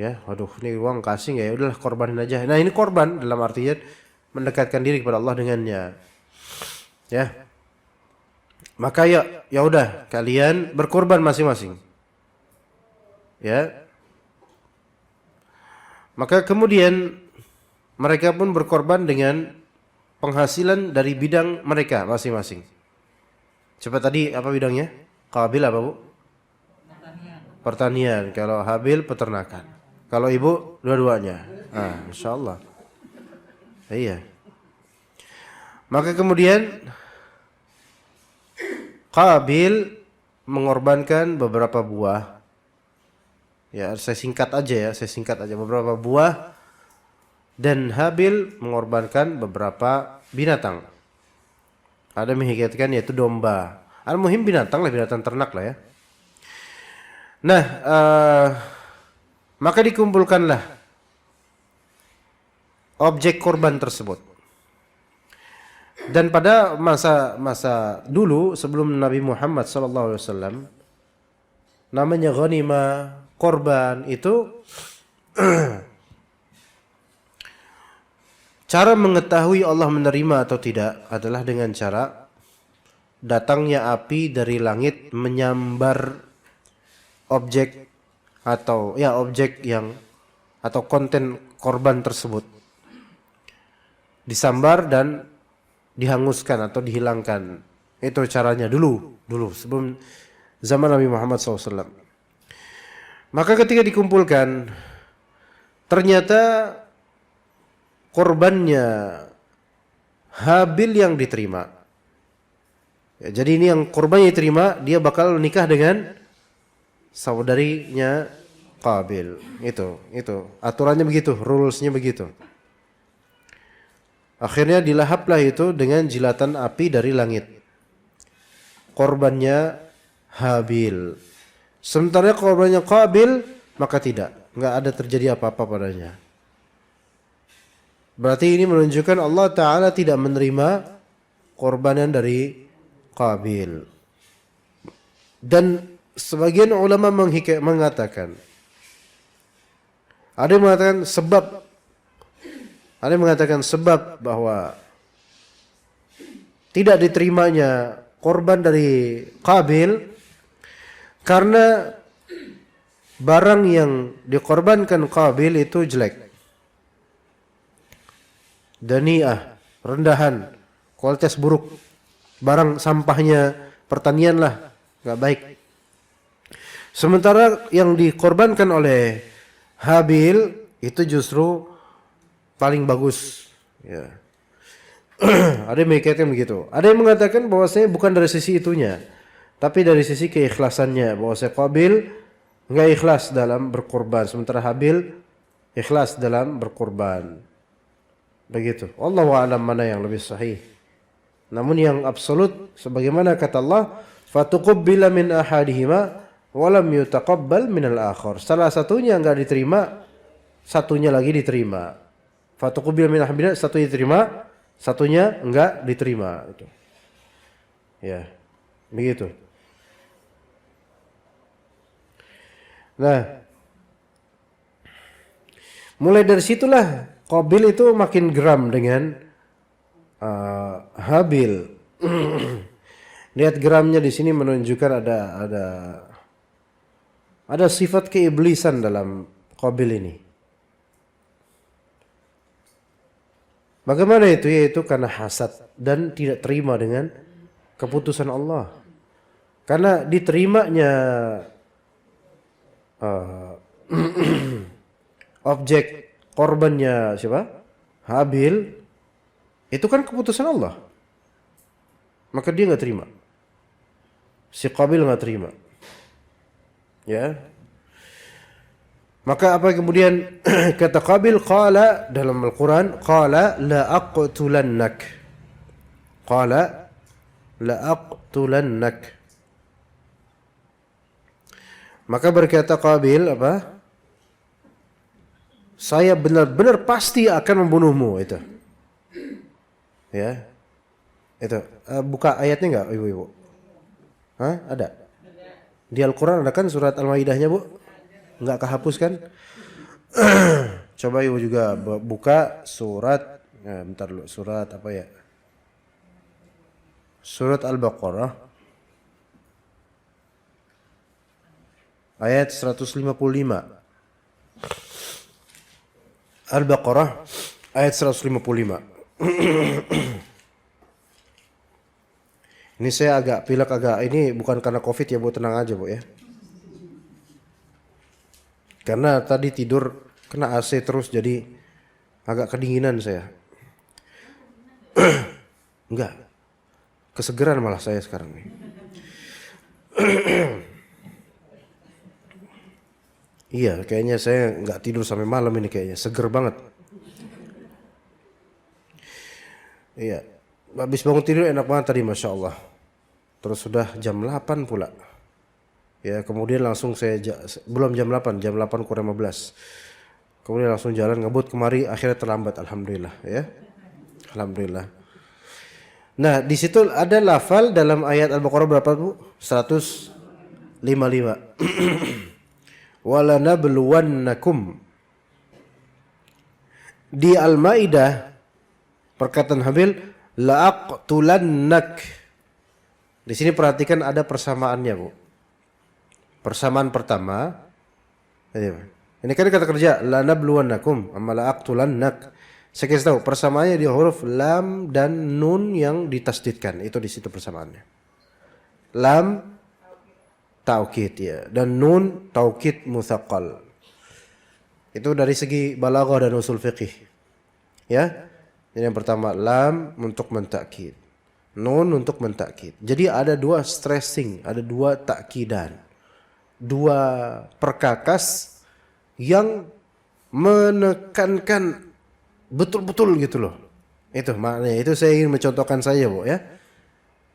ya waduh ini uang kasih ya udahlah korbanin aja. Nah ini korban dalam artian mendekatkan diri kepada Allah dengannya, ya. Maka ya udah kalian berkorban masing-masing, ya. Maka kemudian mereka pun berkorban dengan penghasilan dari bidang mereka masing-masing. Coba tadi apa bidangnya? Qabil apa, Bu? Pertanian. Kalau Habil peternakan. Kalau ibu dua-duanya. Insya Allah. Iya. Maka kemudian Qabil mengorbankan beberapa buah Ya, saya singkat aja beberapa buah, dan Habil mengorbankan beberapa binatang. Ada menghikayatkan yaitu domba. Al-muhim binatang ternak lah ya. Nah, maka dikumpulkanlah objek korban tersebut. Dan pada masa dulu sebelum Nabi Muhammad SAW, namanya ghanimah, korban itu cara mengetahui Allah menerima atau tidak adalah dengan cara datangnya api dari langit menyambar objek atau konten korban tersebut, disambar dan dihanguskan atau dihilangkan. Itu caranya dulu sebelum zaman Nabi Muhammad SAW. Maka ketika dikumpulkan, ternyata korbannya Habil yang diterima. Ya, jadi ini yang korbannya diterima, dia bakal nikah dengan saudarinya Qabil. Itu aturannya begitu, rulesnya begitu. Akhirnya dilahaplah itu dengan jilatan api dari langit. Korbannya Habil. Sementara korbannya Qabil maka tidak, enggak ada terjadi apa-apa padanya. Berarti ini menunjukkan Allah Ta'ala tidak menerima korbanan dari Qabil. Dan sebagian ulama mengatakan, ada yang mengatakan sebab bahwa tidak diterimanya korban dari Qabil karena barang yang dikorbankan Qabil itu jelek, dani'ah, rendahan, kualitas buruk, barang sampahnya pertanian lah, nggak baik. Sementara yang dikorbankan oleh Habil itu justru paling bagus. Ya. Ada yang mengatakan begitu. Ada yang mengatakan bahwasanya bukan dari sisi itunya, tapi dari sisi keikhlasannya. Bahwasanya Qabil enggak ikhlas dalam berkorban, sementara Habil ikhlas dalam berkorban. Begitu. Wallahu a'lam mana yang lebih sahih. Namun yang absolut sebagaimana kata Allah, fatuqabbila min ahadihima wa lam yutaqabbal min al-akhar. Salah satunya enggak diterima, satunya lagi diterima. Fatuqabbila min ahadihima, satunya diterima, satunya enggak diterima. Itu. Ya. Begitu. Nah, mulai dari situlah Qabil itu makin geram dengan Habil. Lihat geramnya di sini menunjukkan ada sifat keiblisan dalam Qabil ini. Bagaimana itu? Yaitu karena hasad dan tidak terima dengan keputusan Allah. Karena diterimanya objek korbannya siapa? Habil, itu kan keputusan Allah. Maka dia nggak terima. Si Qabil nggak terima. Ya. Maka apa kemudian kata Qabil, qala dalam Al-Quran, qala la aqtulannak. Qala la aqtulannak. Maka berkata Qabil apa? Saya benar-benar pasti akan membunuhmu itu. Ya. Itu. Buka ayatnya enggak ibu-ibu? Hah? Ada? Di Al-Quran ada kan surat Al-Maidahnya, Bu? Enggak kehapus kan? Coba ibu juga buka surat, bentar dulu, surat apa ya? Surat Al-Baqarah ayat 155. Al-Baqarah ayat 155. Ini saya agak pilek ini bukan karena Covid ya, Bu, tenang aja, Bu ya. Karena tadi tidur kena AC terus jadi agak kedinginan saya. Enggak. Kesegeran malah saya sekarang nih. Iya, kayaknya saya nggak tidur sampai malam ini kayaknya. Seger banget. Iya. Habis bangun tidur enak banget tadi, Masya Allah. Terus sudah jam 8 pula. Ya, kemudian langsung belum jam 8, jam 8 kurang 15. Kemudian langsung jalan ngebut kemari, akhirnya terlambat, alhamdulillah ya. Alhamdulillah. Nah, di situ ada lafal dalam ayat Al-Baqarah berapa, Bu? 155. Walanabluwannakum. Di Al-Maidah perkataan Habil la'aqtulannak. Di sini perhatikan ada persamaannya, Bu. Persamaan pertama, ini kan kata kerja lanabluwannakum amma la'aqtulannak. Saya kasih tahu persamaannya di huruf lam dan nun yang ditasdidkan. Itu di situ persamaannya. Lam taukid ya, dan nun taukid mutsaqqal. Itu dari segi balaghah dan usul fiqih. Ya. Ini yang pertama, lam untuk mentakkid, nun untuk mentakkid. Jadi ada dua stressing, ada dua takkidan. Dua perkakas yang menekankan betul-betul gitu loh. Itu maknanya. Itu saya ingin mencontohkan saja, Bu ya.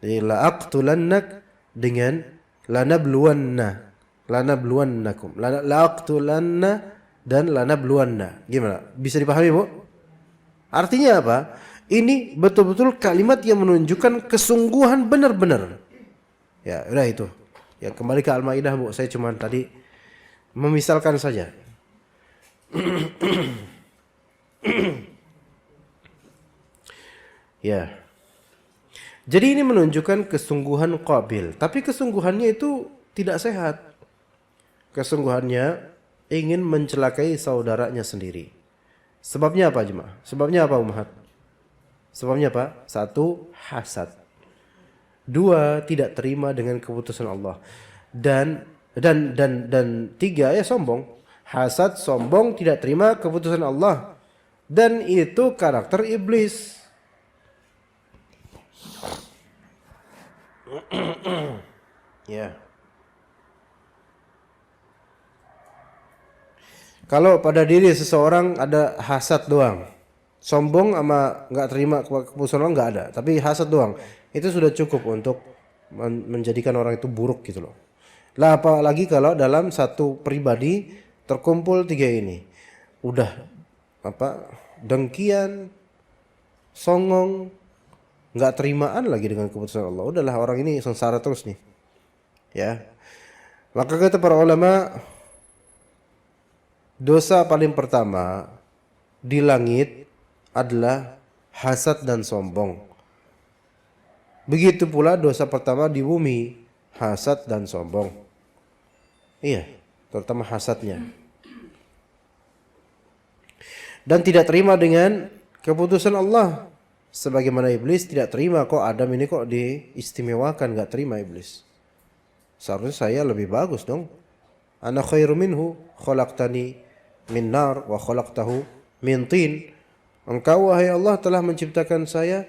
Jadi la'aqtulannak dengan lanabluwannakum. La'aqtulanna dan lanabluwanna. Gimana? Bisa dipahami, Bu? Artinya apa? Ini betul-betul kalimat yang menunjukkan kesungguhan benar-benar. Ya, udah itu. Ya, kembali ke Al-Maidah, Bu. Saya cuma tadi memisalkan saja. Ya. Jadi ini menunjukkan kesungguhan Qabil, tapi kesungguhannya itu tidak sehat. Kesungguhannya ingin mencelakai saudaranya sendiri. Sebabnya apa, jemaah? Sebabnya apa, Ummahat? Sebabnya apa? 1, hasad. 2, tidak terima dengan keputusan Allah. Dan 3 ya sombong. Hasad, sombong, tidak terima keputusan Allah. Dan itu karakter iblis. Ya. Kalau pada diri seseorang ada hasad doang, sombong sama nggak terima keputusan Allah nggak ada, tapi hasad doang, itu sudah cukup untuk menjadikan orang itu buruk gitu loh. Lah apalagi kalau dalam satu pribadi terkumpul 3 ini, udah dengkian, songong, nggak terimaan lagi dengan keputusan Allah. Udahlah, orang ini sengsara terus nih. Ya. Maka kata para ulama, dosa paling pertama di langit adalah hasad dan sombong. Begitu pula dosa pertama di bumi, hasad dan sombong. Iya, terutama hasadnya. Dan tidak terima dengan keputusan Allah. Sebagaimana iblis tidak terima kok Adam ini kok diistimewakan, gak terima iblis. Seharusnya saya lebih bagus dong. Ana khairu minhu, khalaqtani min nar wa khalaqtahu min tin. Engkau wahai Allah telah menciptakan saya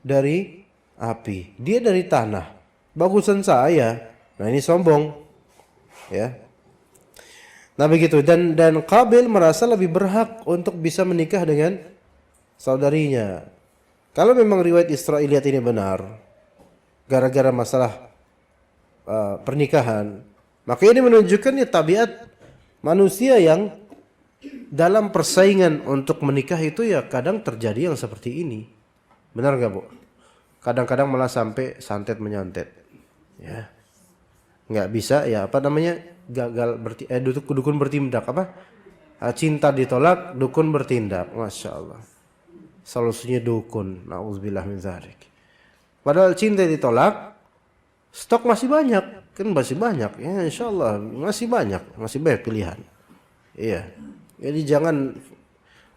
dari api, dia dari tanah. Bagusan saya. Nah, ini sombong. Ya. Nah, begitu, dan Qabil merasa lebih berhak untuk bisa menikah dengan saudarinya. Kalau memang riwayat Israiliyat ini benar, gara-gara masalah pernikahan, maka ini menunjukkan ya tabiat manusia yang dalam persaingan untuk menikah itu ya kadang terjadi yang seperti ini. Benar nggak, Bu? Kadang-kadang malah sampai santet menyantet. Ya. Nggak bisa ya gagal dukun bertindak cinta ditolak, dukun bertindak. Masya Allah. Solusinya dukun. Nauzubillah min dzalik. Padahal cinta ditolak, stok masih banyak. Kan masih banyak. Ya, insya Allah masih banyak pilihan. Iya. Jadi jangan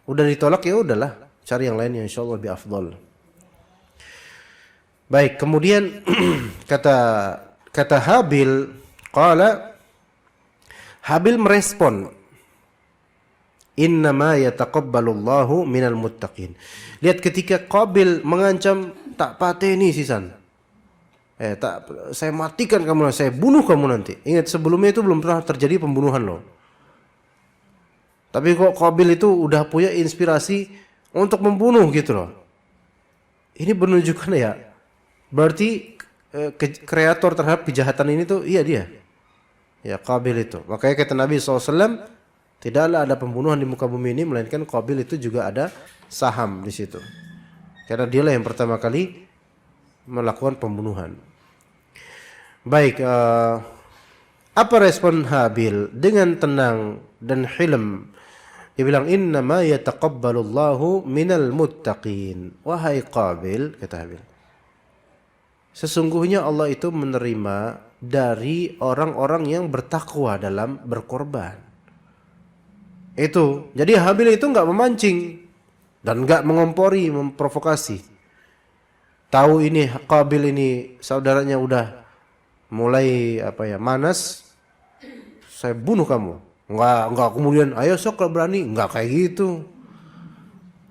udah ditolak ya udahlah, cari yang lain yang insya Allah lebih afdal. Baik, kemudian kata Habil, Habil merespon, innama yataqabbalullahu minal muttaqin. Lihat ketika Qabil mengancam, tak pateni sisan. Saya matikan kamu, saya bunuh kamu nanti. Ingat sebelumnya itu belum pernah terjadi pembunuhan loh. Tapi kok Qabil itu udah punya inspirasi untuk membunuh gitu loh. Ini menunjukkan ya, berarti kreator terhadap kejahatan ini tuh iya dia. Ya Qabil itu. Makanya kata Nabi SAW, tidaklah ada pembunuhan di muka bumi ini melainkan Qabil itu juga ada saham di situ. Karena dialah yang pertama kali melakukan pembunuhan. Baik, apa respon Habil? Dengan tenang dan hilm, dia bilang, innama yataqabbalullahu minal muttaqin. Wahai Qabil, kata Habil, sesungguhnya Allah itu menerima dari orang-orang yang bertakwa dalam berkorban. Itu. Jadi Habil itu enggak memancing dan enggak mengompori, memprovokasi. Tahu ini Qabil ini saudaranya udah mulai manas, saya bunuh kamu. Enggak kemudian ayo sok kalau berani, enggak kayak gitu.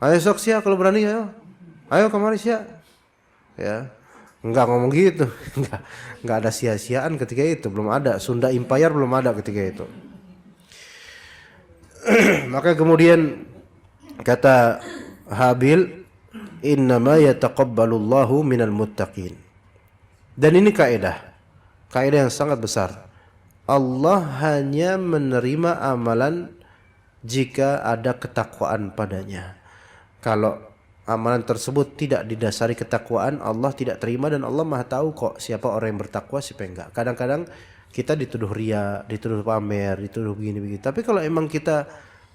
Ayo sok sia kalau berani, ayo. Ayo kemari sia. Ya. Enggak ngomong gitu. Enggak ada sia-siaan ketika itu, belum ada. Sunda Empire belum ada ketika itu. Maka kemudian kata Habil, innama yataqabbalullahu minal muttaqin. Dan ini kaidah yang sangat besar. Allah hanya menerima amalan jika ada ketakwaan padanya. Kalau amalan tersebut tidak didasari ketakwaan, Allah tidak terima, dan Allah Maha tahu kok siapa orang yang bertakwa, siapa yang enggak. Kadang-kadang kita dituduh riya, dituduh pamer, dituduh begini-begini. Tapi kalau emang kita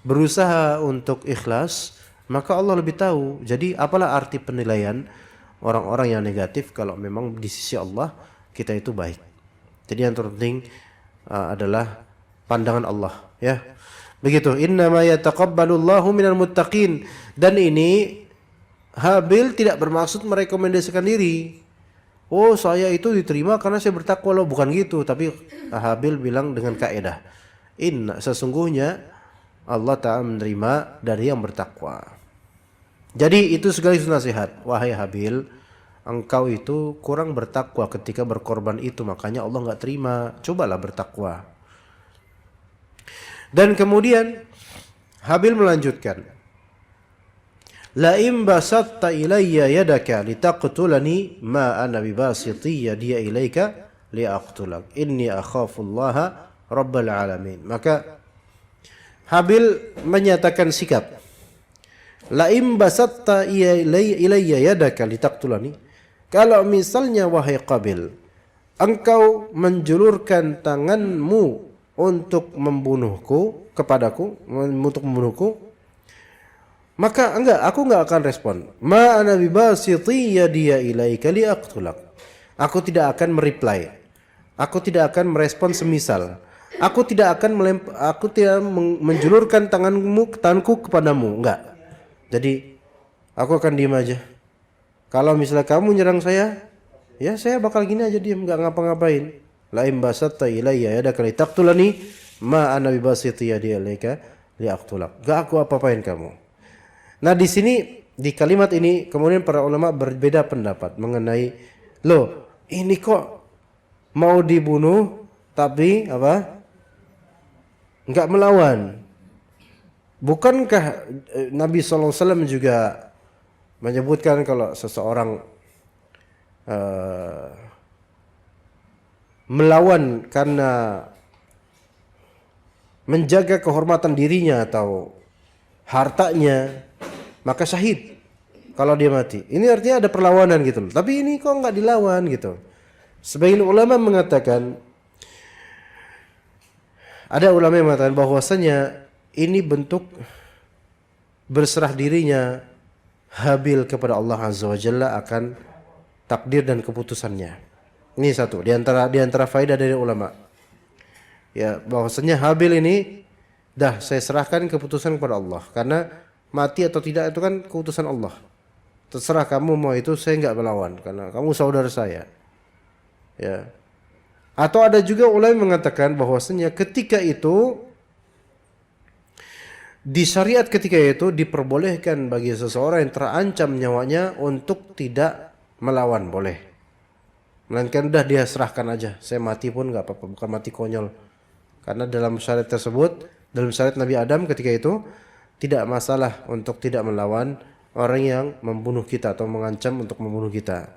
berusaha untuk ikhlas, maka Allah lebih tahu. Jadi apalah arti penilaian orang-orang yang negatif kalau memang di sisi Allah kita itu baik. Jadi yang terpenting adalah pandangan Allah, ya. Begitu, innama yataqabbalullahu minal muttaqin. Dan ini Habil tidak bermaksud merekomendasikan diri. Oh, saya itu diterima karena saya bertakwa loh, bukan gitu. Tapi Habil bilang dengan kaidah, sesungguhnya Allah Ta'ala menerima dari yang bertakwa. Jadi itu sekaligus nasihat, wahai Habil, engkau itu kurang bertakwa ketika berkorban itu, makanya Allah enggak terima. Cobalah bertakwa. Dan kemudian Habil melanjutkan, la in basatta ilayya yadaka litaqtulani ma ana bibasiti yadiya ilayka liaqtulak inni akhafullaha rabbal alamin. Maka Habil menyatakan sikap, la in basatta ilayya yadaka litaqtulani, kalau misalnya wahai Qabil, engkau menjulurkan tanganmu untuk membunuhku, kepadaku, untuk membunuhku, maka aku enggak akan respon. Ma ana bibasiti yadiya ilaika liaqtulak. Aku tidak akan mereply. Aku tidak akan merespon semisal. Aku tidak menjulurkan tanganku kepadamu, enggak. Jadi aku akan diam aja. Kalau misalnya kamu nyerang saya, ya saya bakal gini aja diam, enggak ngapa-ngapain. La in basatta ilayya yadaka litaqtulani ma ana bibasiti yadi ilaika liaqtulak. Enggak aku apa-apain kamu. Nah, di sini di kalimat ini kemudian para ulama berbeda pendapat mengenai, loh, ini kok mau dibunuh tapi enggak melawan. Bukankah Nabi SAW juga menyebutkan kalau seseorang melawan karena menjaga kehormatan dirinya atau hartanya, maka syahid kalau dia mati. Ini artinya ada perlawanan gitu loh. Tapi ini kok enggak dilawan gitu. Sebagian ulama mengatakan, ada ulama yang mengatakan bahwasanya ini bentuk berserah dirinya Habil kepada Allah Azza wa Jalla akan takdir dan keputusannya. Ini satu di antara faedah dari ulama. Ya, bahwasanya Habil ini saya serahkan keputusan kepada Allah, karena mati atau tidak itu kan keputusan Allah. Terserah kamu mau itu, saya enggak melawan karena kamu saudara saya. Ya. Atau ada juga ulama yang mengatakan bahwasanya ketika itu di syariat ketika itu diperbolehkan bagi seseorang yang terancam nyawanya untuk tidak melawan, boleh. Melainkan udah dia serahkan aja, saya mati pun enggak apa-apa, bukan mati konyol. Karena dalam syariat tersebut Dalam syariat Nabi Adam ketika itu tidak masalah untuk tidak melawan orang yang membunuh kita atau mengancam untuk membunuh kita.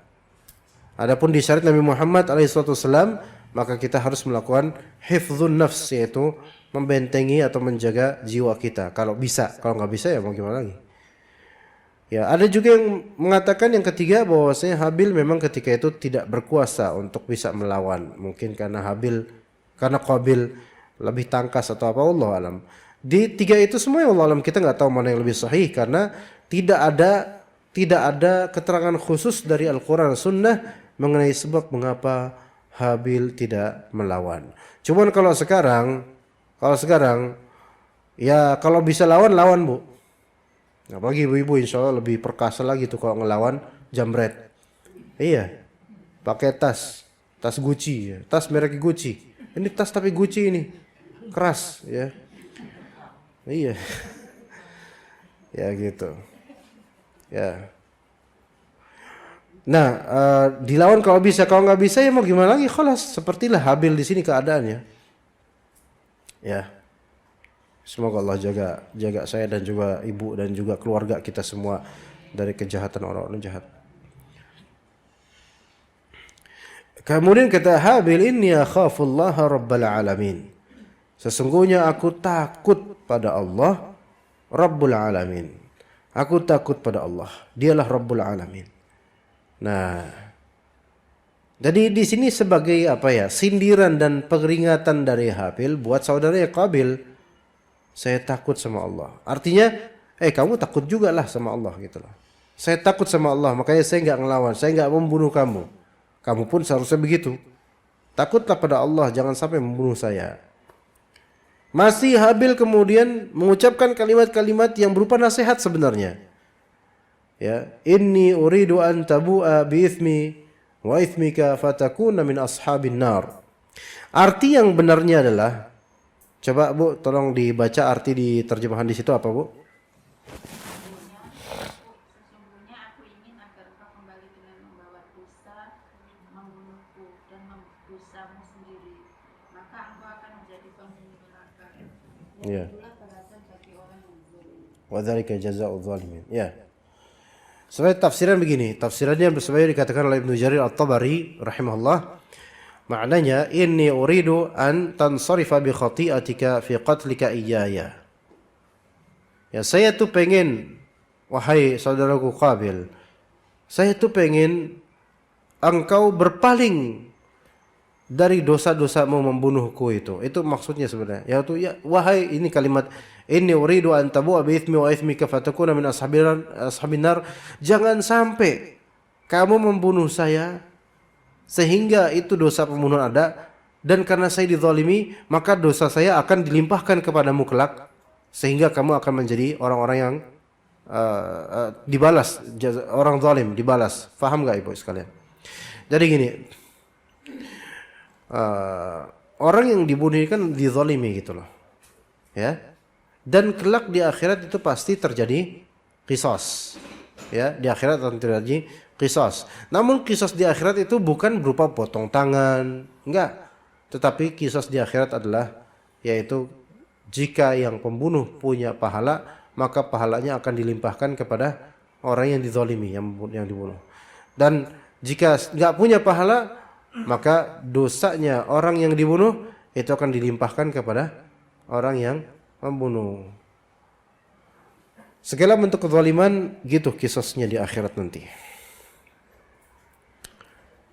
Adapun di syariat Nabi Muhammad alaihissalam, maka kita harus melakukan hifdzun nafs, yaitu membentengi atau menjaga jiwa kita. Kalau bisa, kalau nggak bisa ya mau gimana lagi. Ya, ada juga yang mengatakan yang ketiga bahwasanya Habil memang ketika itu tidak berkuasa untuk bisa melawan. Mungkin karena Qabil lebih tangkas atau apa, Allah alam. Di tiga itu semua Allah alam, kita nggak tahu mana yang lebih sahih karena tidak ada keterangan khusus dari Al-Quran dan Sunnah mengenai sebab mengapa Habil tidak melawan. Cuman kalau sekarang ya kalau bisa lawan Bu. Apalagi ibu-ibu insya Allah lebih perkasa lagi tuh kalau ngelawan jambret. Iya, pakai tas Gucci, ya. Tas merek Gucci. Ini tas tapi Gucci ini, keras ya. Iya, ya gitu. Ya. Nah, dilawan kalau bisa, kalau nggak bisa ya mau gimana lagi? Khalas, sepertilah Habil di sini keadaannya. Ya. Semoga Allah jaga saya dan juga ibu dan juga keluarga kita semua dari kejahatan orang-orang jahat. Kemudian kata Habil, inni akhafullaha rabbal alamin. Sesungguhnya aku takut pada Allah Rabbul Alamin. Aku takut pada Allah. Dialah Rabbul Alamin. Nah, jadi di sini sebagai sindiran dan peringatan dari Habil buat saudaranya Qabil. Saya takut sama Allah. Artinya, kamu takut juga lah sama Allah gitu loh. Saya takut sama Allah, makanya saya nggak ngelawan, saya nggak membunuh kamu. Kamu pun seharusnya begitu. Takutlah pada Allah, jangan sampai membunuh saya. Masih Habil kemudian mengucapkan kalimat-kalimat yang berupa nasihat sebenarnya. Ya, inni uridu an tabu'a bi ithmi wa ithmika fatakuna min ashabin nar. Arti yang benarnya adalah, coba Bu, tolong dibaca arti di terjemahan di situ apa Bu? Sesungguhnya aku ingin agar engkau kembali dengan membawa dosa, membunuhku dan dosamu sendiri. Maka engkau akan menjadi penghuni neraka. Ya. Itulah balasan bagi orang yang zalim. Wa dzalika jazaa'udz zalimin. Ya. Sebagai tafsiran begini, tafsirannya sebenarnya dikatakan oleh Ibnu Jarir At-Tabari rahimahullah. Maknanya, inni uridu an tansarifa bi khati'atika fi qatlika iyaya. Ya, saya tuh pengen, wahai saudaraku Qabil, saya tuh pengen engkau berpaling dari dosa-dosamu membunuhku itu. Itu maksudnya sebenarnya. Yaitu ya, wahai, ini kalimat inni uridu an tabu'a bi ithmi wa ithmika fatakuna min ashabin nar. Jangan sampai kamu membunuh saya sehingga itu dosa pembunuhan ada, dan karena saya dizalimi maka dosa saya akan dilimpahkan kepadamu kelak sehingga kamu akan menjadi orang-orang yang dibalas, orang zalim dibalas. Faham gak Ibu sekalian? Jadi gini, orang yang dibunuh kan dizalimi gitu loh, ya, dan kelak di akhirat itu pasti terjadi qisas, ya, di akhirat akan terjadi qisas. Namun qisas di akhirat itu bukan berupa potong tangan, enggak. Tetapi qisas di akhirat adalah, yaitu jika yang pembunuh punya pahala, maka pahalanya akan dilimpahkan kepada orang yang dizalimi, yang dibunuh. Dan jika enggak punya pahala, maka dosanya orang yang dibunuh itu akan dilimpahkan kepada orang yang membunuh. Segala bentuk kezaliman gitu qisasnya di akhirat nanti.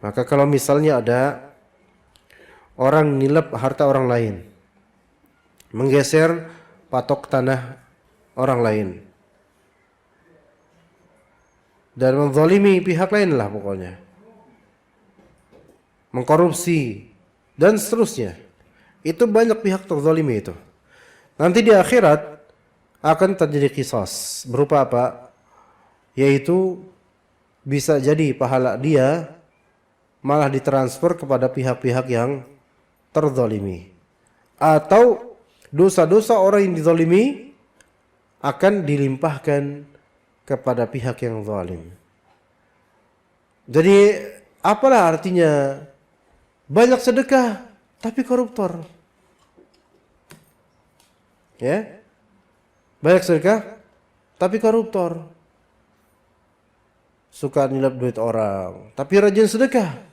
Maka kalau misalnya ada orang nilap harta orang lain, menggeser patok tanah orang lain, dan menzalimi pihak lain lah pokoknya, mengkorupsi dan seterusnya, itu banyak pihak terzalimi itu. Nanti di akhirat akan terjadi qisas. Berupa apa? Yaitu bisa jadi pahala dia malah ditransfer kepada pihak-pihak yang terzalimi, atau dosa-dosa orang yang dizalimi akan dilimpahkan kepada pihak yang zalim. Jadi apalah artinya banyak sedekah tapi koruptor? Ya. Banyak sedekah tapi koruptor. Suka nyelap duit orang, tapi rajin sedekah.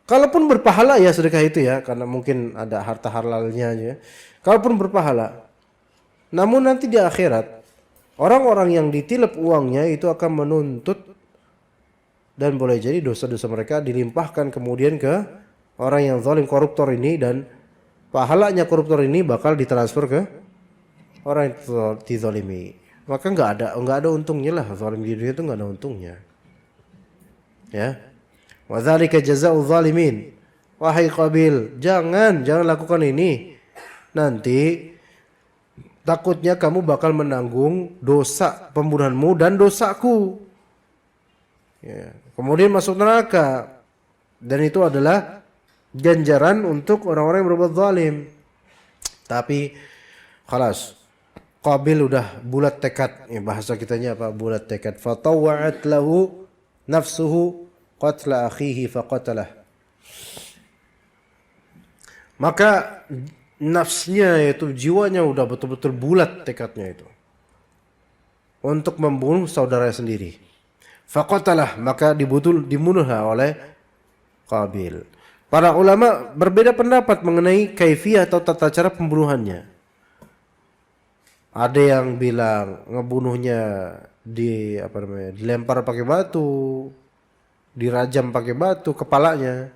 Kalaupun berpahala ya sedekah itu ya, karena mungkin ada harta halalnya aja. Kalaupun berpahala, namun nanti di akhirat orang-orang yang ditilep uangnya itu akan menuntut, dan boleh jadi dosa-dosa mereka dilimpahkan kemudian ke orang yang zalim, koruptor ini, dan pahalanya koruptor ini bakal ditransfer ke orang yang dizalimi. Maka nggak ada untungnya lah, zalim di dunia itu nggak ada untungnya. Ya. Wa dzalika jazaa'u zalimin. Wahai Qabil, jangan lakukan ini. Nanti takutnya kamu bakal menanggung dosa pembunuhanmu dan dosaku. Ya. Kemudian masuk neraka. Dan itu adalah ganjaran untuk orang-orang yang berbuat zalim. Tapi khalas, Qabil udah bulat tekad. Ya, bahasa kitanya apa? Bulat tekad. Fatawwa'at lahu nafsuhu qatla akhihi faqatalah. Maka nafsnya itu, jiwanya udah betul-betul bulat tekadnya itu untuk membunuh saudaranya sendiri. Faqatalah, maka dibunuhlah oleh Qabil. Para ulama berbeda pendapat mengenai kaifiyah atau tata cara pembunuhannya. Ada yang bilang ngebunuhnya dilempar pakai batu, dirajam pakai batu kepalanya.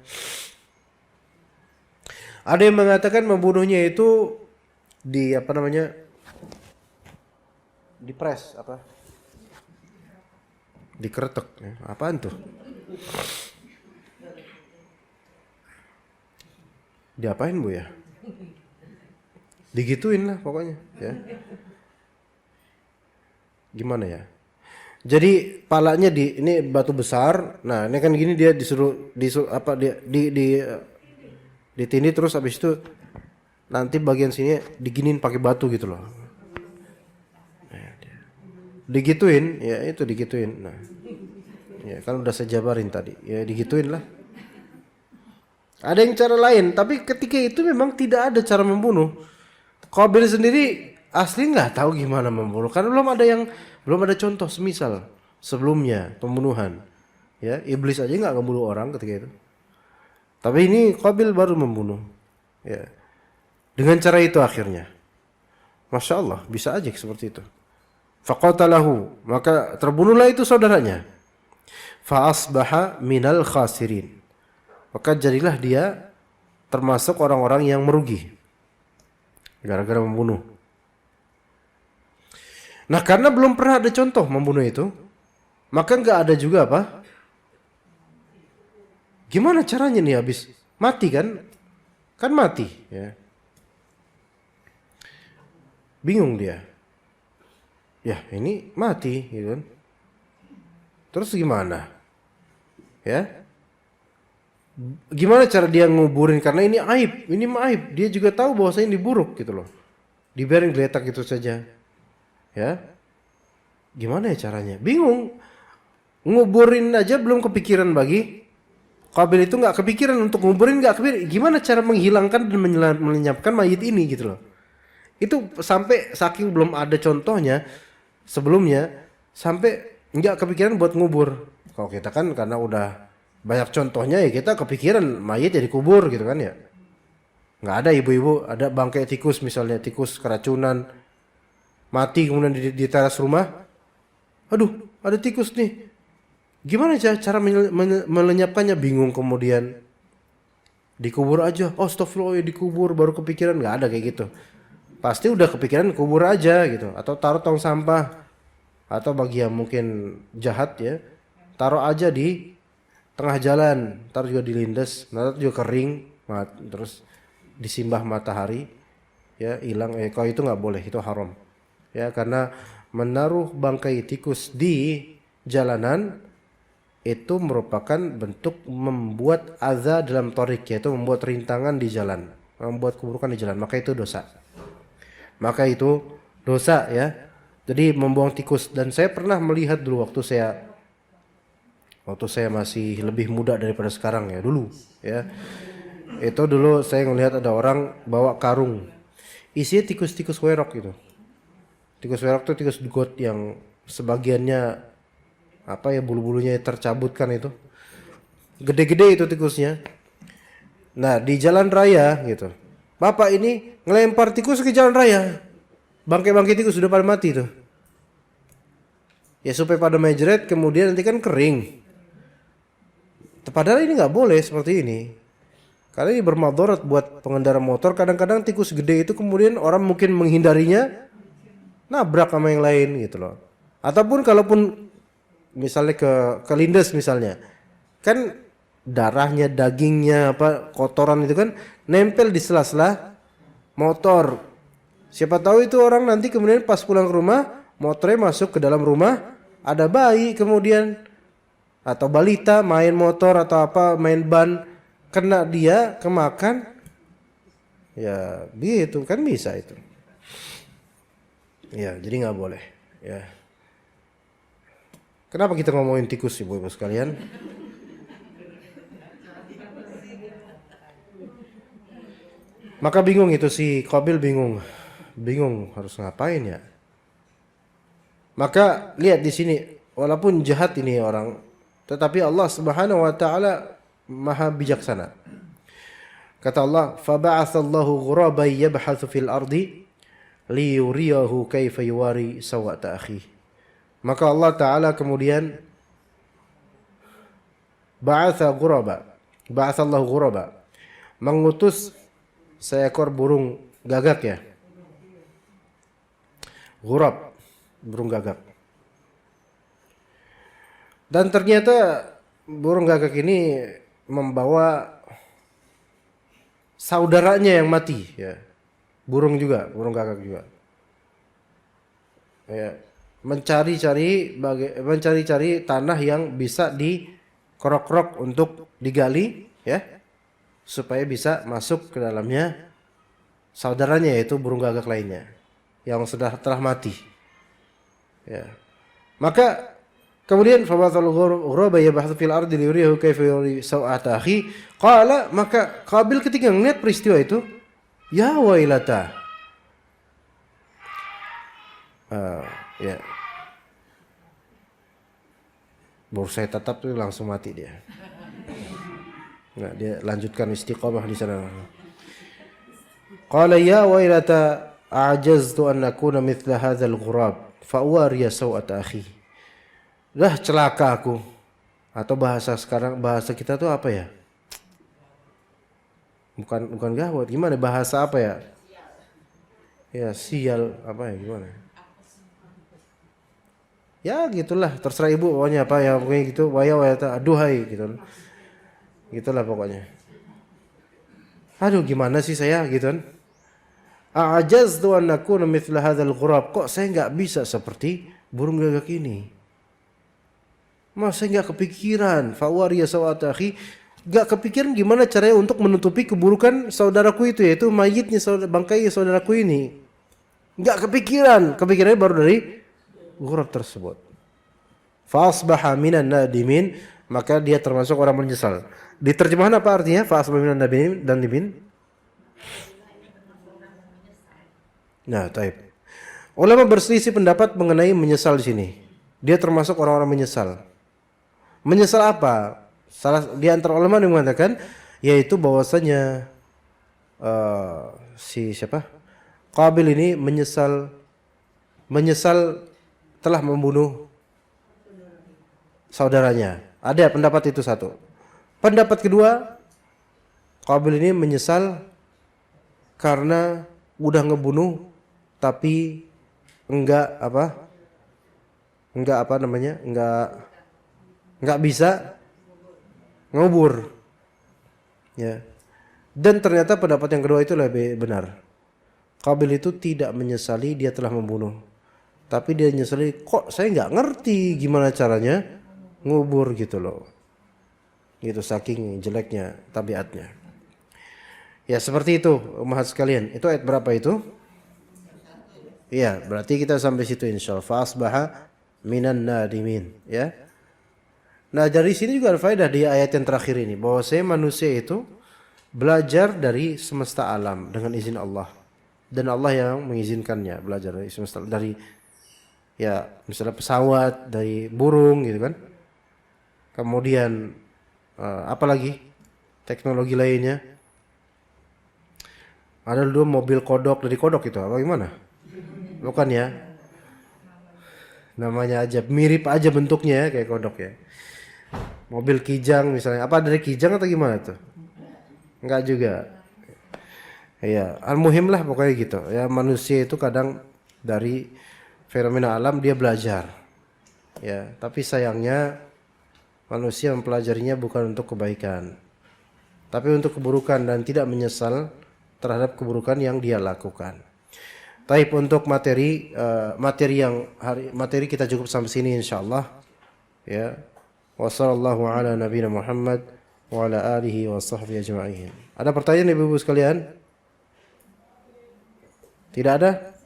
Ada yang mengatakan membunuhnya itu dipres dikeretek. Apaan tuh? Diapain Bu ya? Digituin lah pokoknya ya. Gimana ya? Jadi palanya ini batu besar. Nah, ini kan gini, dia disuruh ditindih, terus habis itu nanti bagian sini diginin pakai batu gitu loh. Digituin, ya itu digituin. Nah. Ya kan udah saya jabarin tadi. Ya digituin lah. Ada yang cara lain, tapi ketika itu memang tidak ada cara membunuh. Qabil sendiri asli nggak tahu gimana membunuh, karena belum ada contoh semisal sebelumnya pembunuhan. Ya, iblis aja nggak ngebunuh orang ketika itu. Tapi ini Qabil baru membunuh. Ya. Dengan cara itu akhirnya. Masya Allah, bisa aja seperti itu. Faqatalahu, maka terbunuhlah itu saudaranya. Fa asbaha minal khasirin. Maka jadilah dia termasuk orang-orang yang merugi gara-gara membunuh. Nah, karena belum pernah ada contoh membunuh itu, maka nggak ada juga apa? Gimana caranya nih habis mati kan? Kan mati, ya. Bingung dia. Ya, ini mati, gitu kan? Terus gimana? Ya? Gimana cara dia nguburin, karena ini aib, aib. Dia juga tahu bahwasanya ini buruk gitu loh. Dibiarin geletak gitu saja. Ya. Gimana ya caranya? Bingung. Nguburin aja belum kepikiran bagi Qabil itu, nggak kepikiran untuk nguburin, nggak kepikiran gimana cara menghilangkan dan melenyapkan mayit ini gitu loh. Itu sampai saking belum ada contohnya sebelumnya, sampai nggak kepikiran buat ngubur. Kalau kita kan karena udah banyak contohnya ya kita kepikiran mayit ya dikubur gitu kan ya. Nggak ada ibu-ibu, ada bangkai tikus misalnya, tikus keracunan mati kemudian di teras rumah. Aduh, ada tikus nih. Gimana cara melenyapkannya? Bingung, kemudian dikubur aja. Oh, astagfirullah, ya dikubur, baru kepikiran. Nggak ada kayak gitu. Pasti udah kepikiran kubur aja gitu, atau taruh tong sampah, atau bagi yang mungkin jahat ya, taruh aja di tengah jalan, taruh juga dilindes, taruh juga kering, terus disimbah matahari, ya hilang. Kalau itu nggak boleh, itu haram, ya, karena menaruh bangkai tikus di jalanan itu merupakan bentuk membuat adza dalam torik, yaitu membuat rintangan di jalan, membuat keburukan di jalan, maka itu dosa. Maka itu dosa ya. Jadi membuang tikus. Dan saya pernah melihat dulu waktu saya masih lebih muda daripada sekarang ya, dulu ya. Itu dulu saya ngelihat ada orang bawa karung. isinya tikus-tikus werok gitu. Tikus werok itu tikus got yang sebagiannya apa ya, bulu-bulunya tercabutkan itu. Gede-gede itu tikusnya. Nah, di jalan raya gitu. Bapak ini ngelempar tikus ke jalan raya. Bangkai-bangkai tikus sudah pada mati tuh. Ya supaya pada mejret, kemudian nanti kan kering. Padahal ini nggak boleh seperti ini. Karena ini bermadarat buat pengendara motor. Kadang-kadang tikus gede itu kemudian orang mungkin menghindarinya, nabrak sama yang lain gitu loh. Ataupun kalaupun misalnya kelindes misalnya, kan darahnya, dagingnya, apa kotoran itu kan nempel di sela-sela motor. Siapa tahu itu orang nanti kemudian pas pulang ke rumah, motornya masuk ke dalam rumah, ada bayi kemudian atau balita main motor atau apa, main ban, kena dia, kemakan. Ya gitu kan bisa itu. Ya jadi nggak boleh. Ya. Kenapa kita ngomongin tikus ibu-ibu sekalian? Maka bingung itu si Qabil bingung harus ngapain ya. Maka lihat di sini, walaupun jahat ini orang, tetapi Allah Subhanahu wa taala Maha bijaksana. Kata Allah, "Faba'atsallahu ghuraban yabhathu fil ardi liyuriyahu kaifa yuwari sawata akhi." Maka Allah taala kemudian ba'atsallahu ghuraba, mengutus seekor burung gagak ya. Ghurab, burung gagak. Dan ternyata burung gagak ini membawa saudaranya yang mati ya. Burung gagak juga. Ya, mencari-cari tanah yang bisa dikerok-kerok untuk digali ya, supaya bisa masuk ke dalamnya saudaranya, yaitu burung gagak lainnya yang telah mati. Ya. Maka kemudian fabathal ghuraba yabhathu fil ardi liyuriyahu kaifa yuri sawata akhi. Qala, maka Qabil ketika melihat peristiwa itu, ya wailata. Ya. Baru saya tatap tuh langsung mati dia. Nah, dia lanjutkan istiqamah di sana. Qala ya wailata a'jaztu an akuna mithla hadzal ghurab fa uwariya sawata akhi. Dah celaka aku. Atau bahasa kita tuh apa ya? Bukan gawat, gimana bahasa apa ya? Ya sial apa ya, gimana? Ya gitulah, terserah ibu pokoknya apa ya, pokoknya gitu, aduhai gitu. Gitulah pokoknya. Aduh gimana sih saya gitu kan. A'jaztu an akuna mithla hadzal ghurab. Kok saya enggak bisa seperti burung gagak ini? Masa enggak kepikiran fawariya sawata akhi, enggak kepikiran gimana caranya untuk menutupi keburukan saudaraku itu, yaitu mayitnya bangkai saudaraku ini. Enggak kepikirannya baru dari ghurab tersebut. Fa asbaha minan nadimin, maka dia termasuk orang menyesal. Di terjemahan apa artinya fa asbaha minan nadimin? Nah, taib. Ulama berselisih pendapat mengenai menyesal di sini. Dia termasuk orang-orang menyesal. Menyesal apa? Salah di antara ulama yang mengatakan yaitu bahwasanya Qabil ini menyesal telah membunuh saudaranya. Ada pendapat itu satu. Pendapat kedua, Qabil ini menyesal karena udah ngebunuh tapi enggak bisa ngubur. Ya. Dan ternyata pendapat yang kedua itu lebih benar. Qabil itu tidak menyesali dia telah membunuh, tapi dia menyesali kok saya nggak ngerti gimana caranya ngubur gitu loh. Gitu saking jeleknya tabiatnya. Ya seperti itu umat sekalian. Itu ayat berapa itu? Iya, berarti kita sampai situ insyaallah. Fa asbaha minan nadimin, ya. Nah, dari sini juga ada faedah di ayat yang terakhir ini, bahwa manusia itu belajar dari semesta alam dengan izin Allah. dan Allah yang mengizinkannya belajar dari semesta, dari ya misalnya pesawat, dari burung gitu kan. Kemudian apalagi teknologi lainnya. Ada dulu mobil kodok, dari kodok itu apa gimana? Bukan ya? Namanya aja mirip aja bentuknya ya, kayak kodok ya. Mobil kijang misalnya, apa dari kijang atau gimana tuh? Enggak juga. Iya, al-muhim lah pokoknya gitu. Ya manusia itu kadang dari fenomena alam dia belajar. Ya, tapi sayangnya manusia mempelajarinya bukan untuk kebaikan, tapi untuk keburukan dan tidak menyesal terhadap keburukan yang dia lakukan. Taib, untuk materi materi kita cukup sampai sini insyaallah. Ya. Wassallallahu ala nabiyina Muhammad wa ala alihi wa sahbihi ajma'in. Ada pertanyaan Ibu-ibu sekalian? Tidak ada?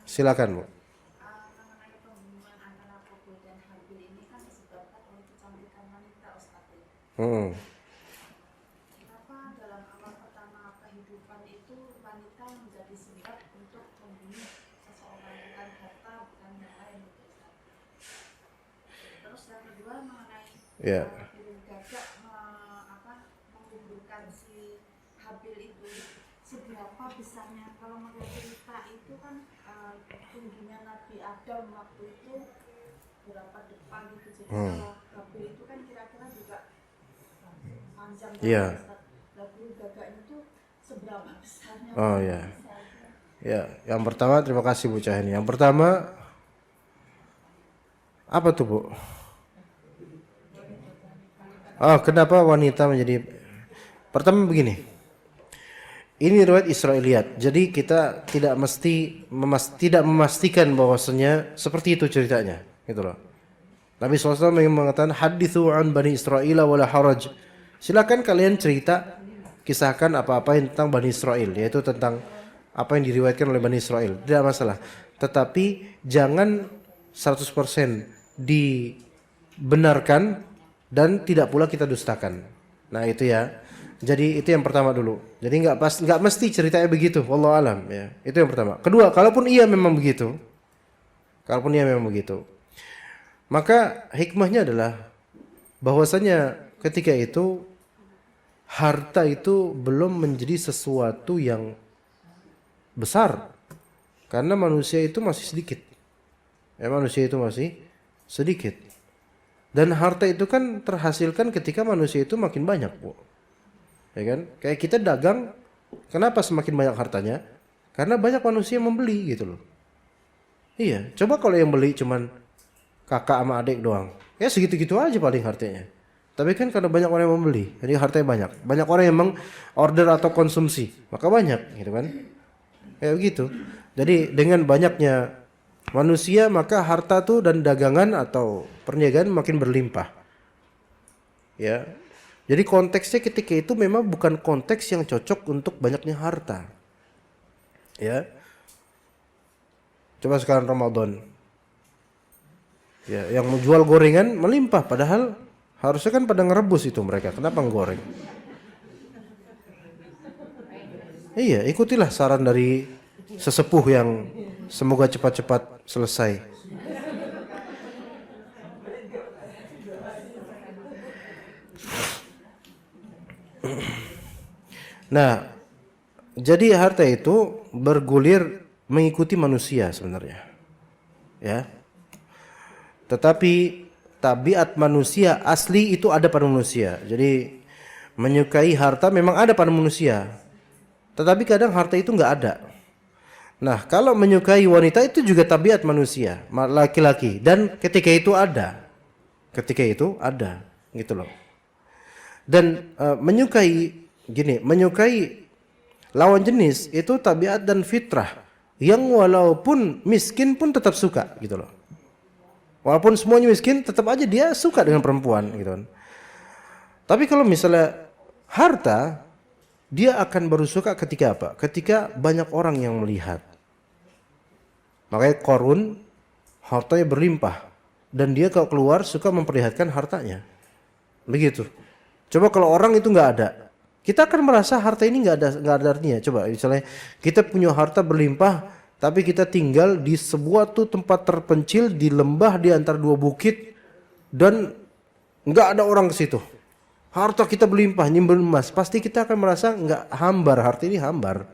Silakan, Bu. Mengenai pembunuhan antara Qabil dan Habil ini kan disebabkan oleh kecantikan wanita, Ustaz. Kenapa dalam awal pertama kehidupan itu wanita menjadi sebab untuk membunuh seseorang, bukan harta, bukan yang lain, Ustaz. Terus yang kedua mengenai Ya. gagak menggugurkan si Habil itu, seberapa besarnya? Kalau melihat cerita itu kan tingginya Nabi Adam waktu itu berapa depan gitu, jadi kalau Habil itu kan kira-kira juga panjang banget. Iya. Lalu gagaknya itu seberapa besarnya? Oh ya. Ya, yang pertama terima kasih Bu Cahini. Yang pertama apa tuh, Bu? Oh, kenapa wanita menjadi? Pertama begini. Ini riwayat Israiliyat. Jadi kita tidak memastikan bahwasanya seperti itu ceritanya, gitu loh. Nabi SAW mengatakan hadithu an Bani Israil wala haraj. Silakan kalian cerita, kisahkan apa-apa tentang Bani Israil, yaitu tentang apa yang diriwayatkan oleh Bani Israil. Tidak masalah. Tetapi jangan 100% dibenarkan dan tidak pula kita dustakan. Nah, itu ya. Jadi itu yang pertama dulu. Jadi nggak mesti ceritanya begitu. Wallahu alam ya. Itu yang pertama. Kedua, kalaupun ia memang begitu, maka hikmahnya adalah bahwasanya ketika itu harta itu belum menjadi sesuatu yang besar, karena manusia itu masih sedikit. Ya, manusia itu masih sedikit. Dan harta itu kan terhasilkan ketika manusia itu makin banyak, Bu. Ya kan? Kayak kita dagang, kenapa semakin banyak hartanya? Karena banyak manusia yang membeli gitu loh. Iya, coba kalau yang beli cuman kakak sama adik doang, ya segitu-gitu aja paling hartanya. Tapi kan karena banyak orang yang membeli, jadi hartanya banyak. Banyak orang yang order atau konsumsi, maka banyak gitu kan. Kayak begitu. Jadi dengan banyaknya manusia, maka harta tuh dan dagangan atau perniagaan makin berlimpah. Ya. Jadi konteksnya ketika itu memang bukan konteks yang cocok untuk banyaknya harta. Ya. Coba sekarang Ramadan. Ya, yang menjual gorengan melimpah, padahal harusnya kan pada ngerebus itu mereka. Kenapa ngegoreng? Iya, ikutilah saran dari sesepuh yang semoga cepat-cepat selesai. Nah, jadi harta itu bergulir mengikuti manusia sebenarnya. Ya. Tetapi tabiat manusia asli itu ada pada manusia. Jadi menyukai harta memang ada pada manusia. Tetapi kadang harta itu enggak ada. Nah, kalau menyukai wanita itu juga tabiat manusia, laki-laki, dan ketika itu ada. Gitu loh. Dan menyukai lawan jenis itu tabiat dan fitrah yang walaupun miskin pun tetap suka gitu loh. Walaupun semuanya miskin, tetap aja dia suka dengan perempuan gitu kan. Tapi kalau misalnya harta, dia akan baru suka ketika apa? Ketika banyak orang yang melihat. Makanya Qarun hartanya berlimpah dan dia kalau keluar suka memperlihatkan hartanya. Begitu. Coba kalau orang itu nggak ada, kita akan merasa harta ini nggak ada artinya. Coba misalnya kita punya harta berlimpah, tapi kita tinggal di sebuah tuh tempat terpencil di lembah di antara dua bukit dan nggak ada orang ke situ. Harta kita berlimpah, nyimben emas, pasti kita akan merasa nggak hambar, harta ini hambar.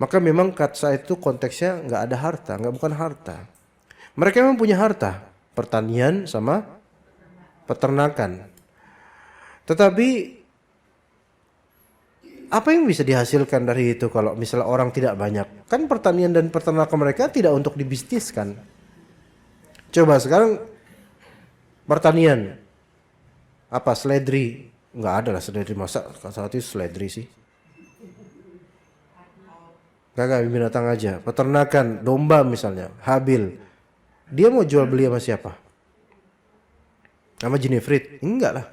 Maka memang kata itu konteksnya nggak ada harta, bukan harta. Mereka memang punya harta, pertanian sama peternakan. Tetapi apa yang bisa dihasilkan dari itu kalau misalnya orang tidak banyak? Kan pertanian dan peternakan mereka tidak untuk dibisniskan. Coba sekarang pertanian, apa seledri? Nggak ada lah seledri, masa saat itu seledri sih? Gak binatang aja. Peternakan, domba misalnya, Habil. Dia mau jual beli sama siapa? Sama Jenifrit? Enggak lah.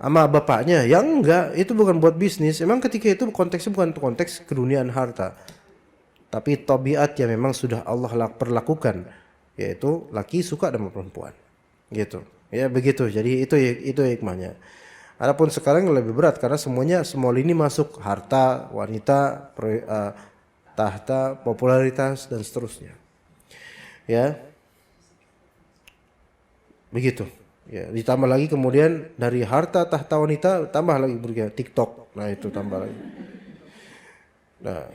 Sama bapaknya? Ya enggak, itu bukan buat bisnis. Emang ketika itu konteksnya bukan konteks keduniaan harta. Tapi tabiat yang memang sudah Allah perlakukan, yaitu laki suka sama perempuan. Gitu. Ya begitu. Jadi itu hikmahnya. Adapun sekarang lebih berat karena semua lini masuk, harta, wanita, tahta, popularitas dan seterusnya. Ya. Begitu. Ya, ditambah lagi kemudian dari harta, tahta, wanita tambah lagi berikutnya TikTok. Nah, itu tambah lagi. Nah,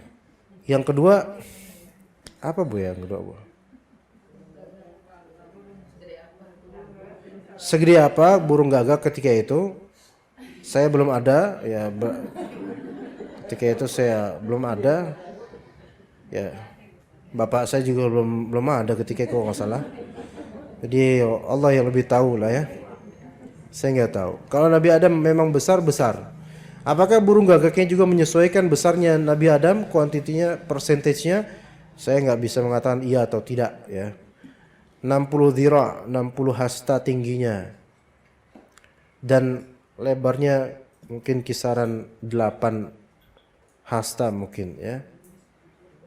yang kedua apa Bu yang kedua Bu? Segede apa burung gagak ketika itu? Saya belum ada ya, ketika itu saya belum ada ya, bapak saya juga belum ada ketika itu kalau nggak salah. Jadi Allah yang lebih tahu lah ya, saya nggak tahu. Kalau Nabi Adam memang besar, apakah burung gagaknya juga menyesuaikan besarnya Nabi Adam, kuantitinya, persentasenya? Saya nggak bisa mengatakan iya atau tidak ya. 60 dhira, 60 hasta tingginya, dan lebarnya mungkin kisaran 8 hasta mungkin ya.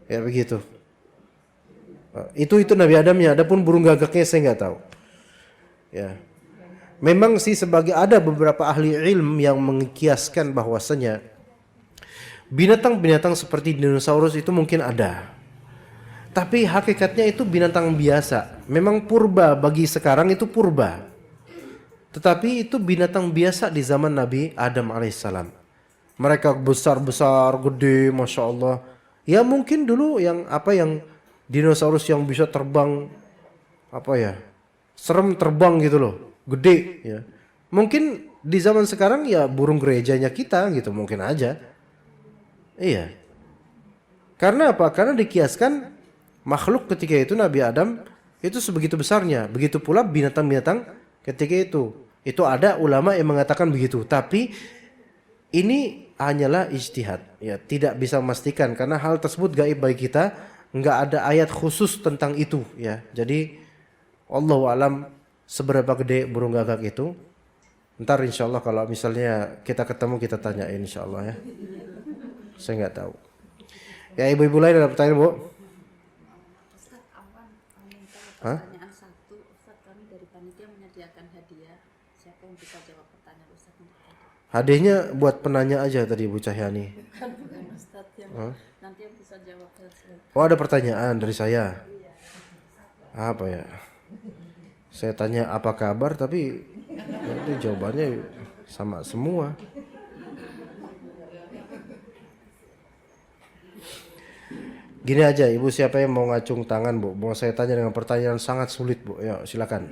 Ya begitu. Itu Nabi Adamnya. Adapun burung gagaknya saya nggak tahu. Ya. Memang sih ada beberapa ahli ilm yang mengkiaskan bahwasanya binatang-binatang seperti dinosaurus itu mungkin ada. Tapi hakikatnya itu binatang biasa. Memang purba, bagi sekarang itu purba. Tetapi itu binatang biasa di zaman Nabi Adam alaihissalam. Mereka besar-besar, gede, Masya Allah. Ya mungkin dulu yang dinosaurus yang bisa terbang, serem terbang gitu loh, gede ya. Mungkin di zaman sekarang ya burung gerejanya kita gitu, mungkin aja. Iya. Karena apa? Karena dikiaskan makhluk ketika itu Nabi Adam itu sebegitu besarnya. Begitu pula binatang-binatang ketika itu. Itu ada ulama yang mengatakan begitu. Tapi ini hanyalah ijtihad. Ya, tidak bisa memastikan karena hal tersebut gaib bagi kita. Enggak ada ayat khusus tentang itu ya. Jadi Allahu alam seberapa gede burung gagak itu. Ntar insyaallah kalau misalnya kita ketemu kita tanyain insyaallah ya. Saya nggak tahu. Ya ibu-ibu lain ada pertanyaan Bu? Ustaz, awan minta Hah? pertanyaan satu. Ustaz, kami dari panitia menyediakan hadiah. Siapa yang bisa jawab pertanyaan Ustaz? Hadiahnya buat penanya aja tadi Bu Cahyani. Bukan Ustaz yang nanti yang bisa jawab. Oh ada pertanyaan dari saya. Apa ya? Saya tanya apa kabar tapi nanti jawabannya sama semua. Gini aja, Ibu siapa yang mau ngacung tangan Bu? Mau saya tanya dengan pertanyaan sangat sulit Bu. Ya silakan.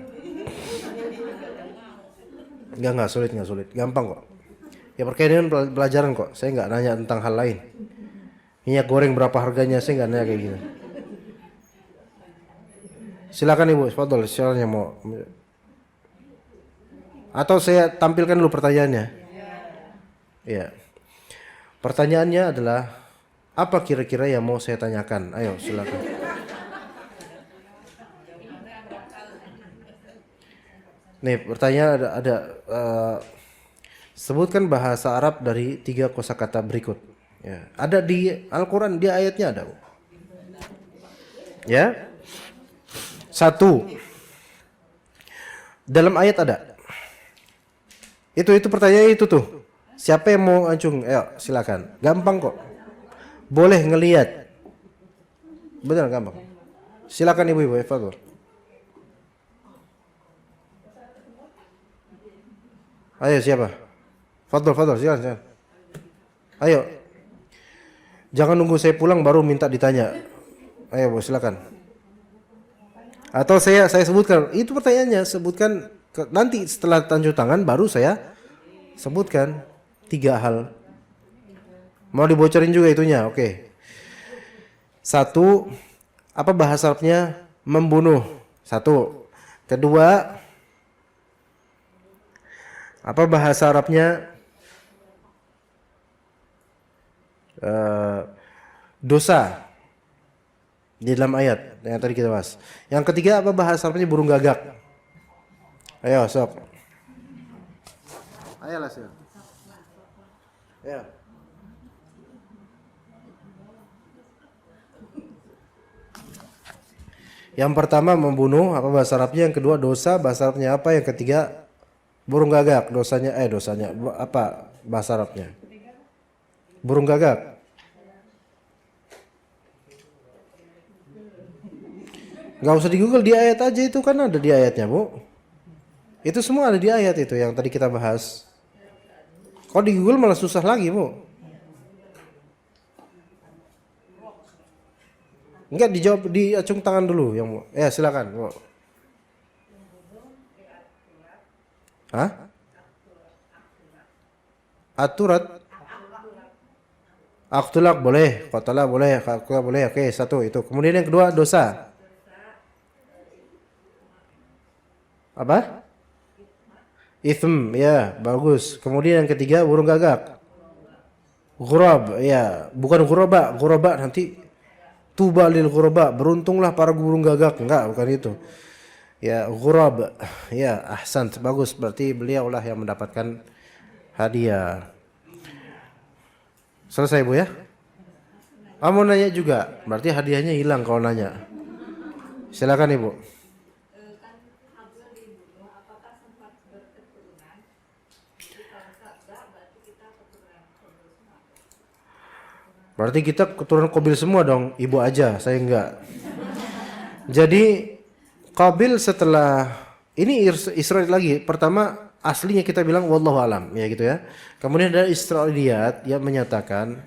Enggak sulit. Gampang kok. Ya berkaitan dengan pelajaran kok. Saya nggak nanya tentang hal lain. Minyak goreng berapa harganya, saya nggak nanya kayak gini. Silakan Ibu, fadhol, siapa yang mau? Atau saya tampilkan dulu pertanyaannya. Iya. Pertanyaannya adalah apa kira-kira yang mau saya tanyakan? Ayo silakan. Nih pertanyaan ada sebutkan bahasa Arab dari 3 kosakata berikut. Ya, ada di Al-Quran, di ayatnya ada. Ya. 1. Dalam ayat ada. Itu pertanyaan itu tuh. Siapa yang mau acung? Ayo silakan. Gampang kok. Boleh ngelihat. Benar gampang. Silakan ibu-ibu, Fadhil. Ayo siapa? Fadhil, silakan. Ayo. Jangan nunggu saya pulang baru minta ditanya. Ayo, Bu, silakan. Atau saya sebutkan. Itu pertanyaannya, sebutkan nanti setelah tanjung tangan baru saya sebutkan 3 hal. Mau dibocorin juga itunya. Oke. 1, apa bahasa Arabnya membunuh? 1. Kedua, apa bahasa Arabnya dosa di dalam ayat yang tadi kita bahas. Yang ketiga, apa bahasa Arabnya burung gagak? Ayo, sob. Ayolah, sob. Ayo. Yang pertama membunuh, apa bahasa Arabnya? Yang kedua dosa, bahasa Arabnya apa? Yang ketiga burung gagak, dosanya apa bahasa Arabnya? Burung gagak. Gak usah di Google, di ayat aja itu kan ada di ayatnya, Bu. Itu semua ada di ayat itu yang tadi kita bahas. Kalau di Google malah susah lagi, Bu. Enggak, dijawab, diacung tangan dulu yang Bu. Ya, silakan, Bu. Hah? Aturat. Aktulak boleh, qatala boleh, qatala boleh. Oke, 1 itu. Kemudian yang kedua dosa. Apa? Ithm, ya, bagus. Kemudian yang ketiga burung gagak. Ghurab, ya, bukan ghuraba nanti tuba lil ghuraba, beruntunglah para burung gagak. Enggak, bukan itu. Ya, ghurab. Ya, ahsan, bagus. Berarti beliaulah yang mendapatkan hadiah. Selesai, Bu, ya? Mau nanya juga, berarti hadiahnya hilang kalau nanya. Silakan, Ibu. Berarti kita keturunan Qabil semua dong, Ibu aja, saya enggak. Jadi Qabil setelah ini Israil lagi. Pertama aslinya kita bilang wallahu alam, ya gitu ya. Kemudian ada Israiliyat yang menyatakan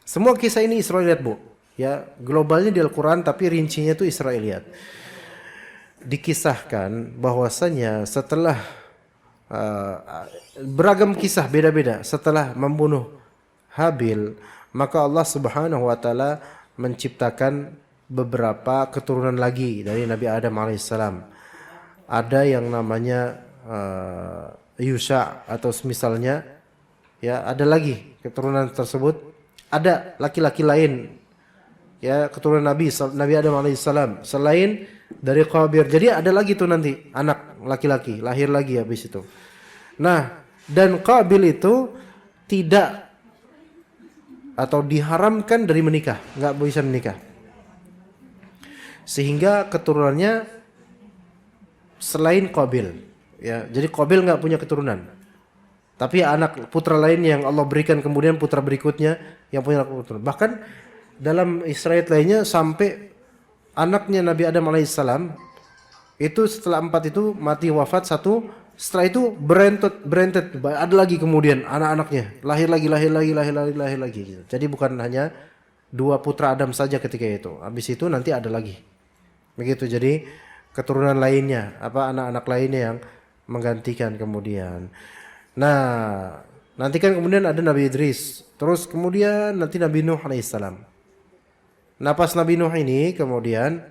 semua kisah ini Israiliyat, Bu. Ya, globalnya di Al-Qur'an tapi rincinya itu Israiliyat. Dikisahkan bahwasanya setelah beragam kisah beda-beda setelah membunuh Habil, maka Allah Subhanahu wa taala menciptakan beberapa keturunan lagi dari Nabi Adam alaihissalam. Ada yang namanya Yusha atau semisalnya, ya, ada lagi keturunan tersebut. Ada laki-laki lain, ya, keturunan Nabi Adam alaihissalam selain dari Qabil. Jadi ada lagi tuh nanti anak laki-laki lahir lagi habis itu. Nah, dan Qabil itu tidak atau diharamkan dari menikah, nggak bisa menikah. Sehingga keturunannya selain Qabil, ya. Jadi Qabil nggak punya keturunan. Tapi anak putra lain yang Allah berikan kemudian putra berikutnya yang punya keturunan. Bahkan dalam Israel lainnya sampai anaknya Nabi Adam alaihissalam itu setelah 4 itu mati wafat 1, setelah itu berentet ada lagi kemudian anak-anaknya lahir lagi gitu. Jadi bukan hanya 2 putra Adam saja ketika itu. Habis itu nanti ada lagi. Begitu. Jadi keturunan lainnya, anak-anak lainnya yang menggantikan kemudian. Nah, nanti kan kemudian ada Nabi Idris, terus kemudian nanti Nabi Nuh alaihissalam. Nah, pas Nabi Nuh ini kemudian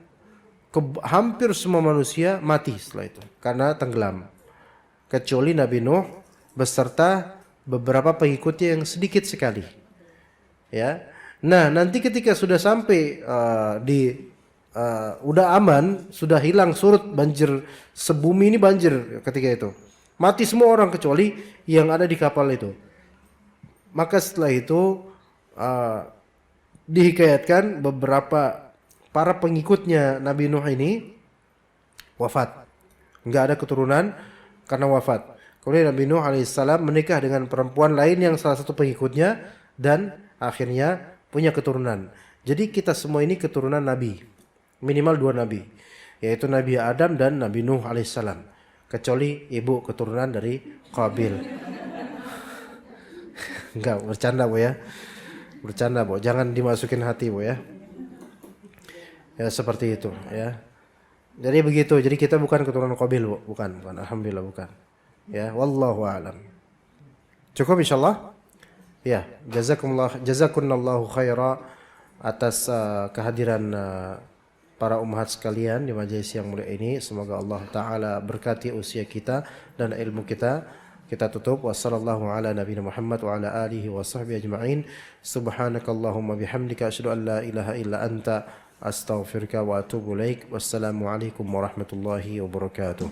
hampir semua manusia mati setelah itu karena tenggelam. Kecuali Nabi Nuh beserta beberapa pengikutnya yang sedikit sekali. Ya. Nah, nanti ketika sudah sampai udah aman, sudah hilang surut banjir, sebumi ini banjir ketika itu. Mati semua orang kecuali yang ada di kapal itu. Maka setelah itu dihikayatkan beberapa para pengikutnya Nabi Nuh ini wafat. Enggak ada keturunan karena wafat. Kemudian Nabi Nuh alaihissalam menikah dengan perempuan lain yang salah satu pengikutnya dan akhirnya punya keturunan. Jadi kita semua ini keturunan Nabi, minimal 2 Nabi, yaitu Nabi Adam dan Nabi Nuh alaihissalam. Kecuali ibu keturunan dari Qabil. Enggak, bercanda Bu ya. Bercanda Bu, jangan dimasukin hati Bu ya. Ya seperti itu ya. Jadi begitu. Jadi kita bukan keturunan Qabil Bu, bukan. Alhamdulillah bukan. Ya, wallahu a'lam. Cukup insyaallah? Ya, jazakumullahu khaira atas kehadiran para ummahat sekalian di majelis yang mulia ini. Semoga Allah taala berkati usia kita dan ilmu kita. Kita tutup wassallallahu ala nabiyina Muhammad wa ala alihi wa sahbihi ajma'in. Subhanakallahumma bihamdika asyhadu an la ilaha illa anta astaghfiruka wa atubu ilaik. Wassalamu alaikum warahmatullahi wabarakatuh.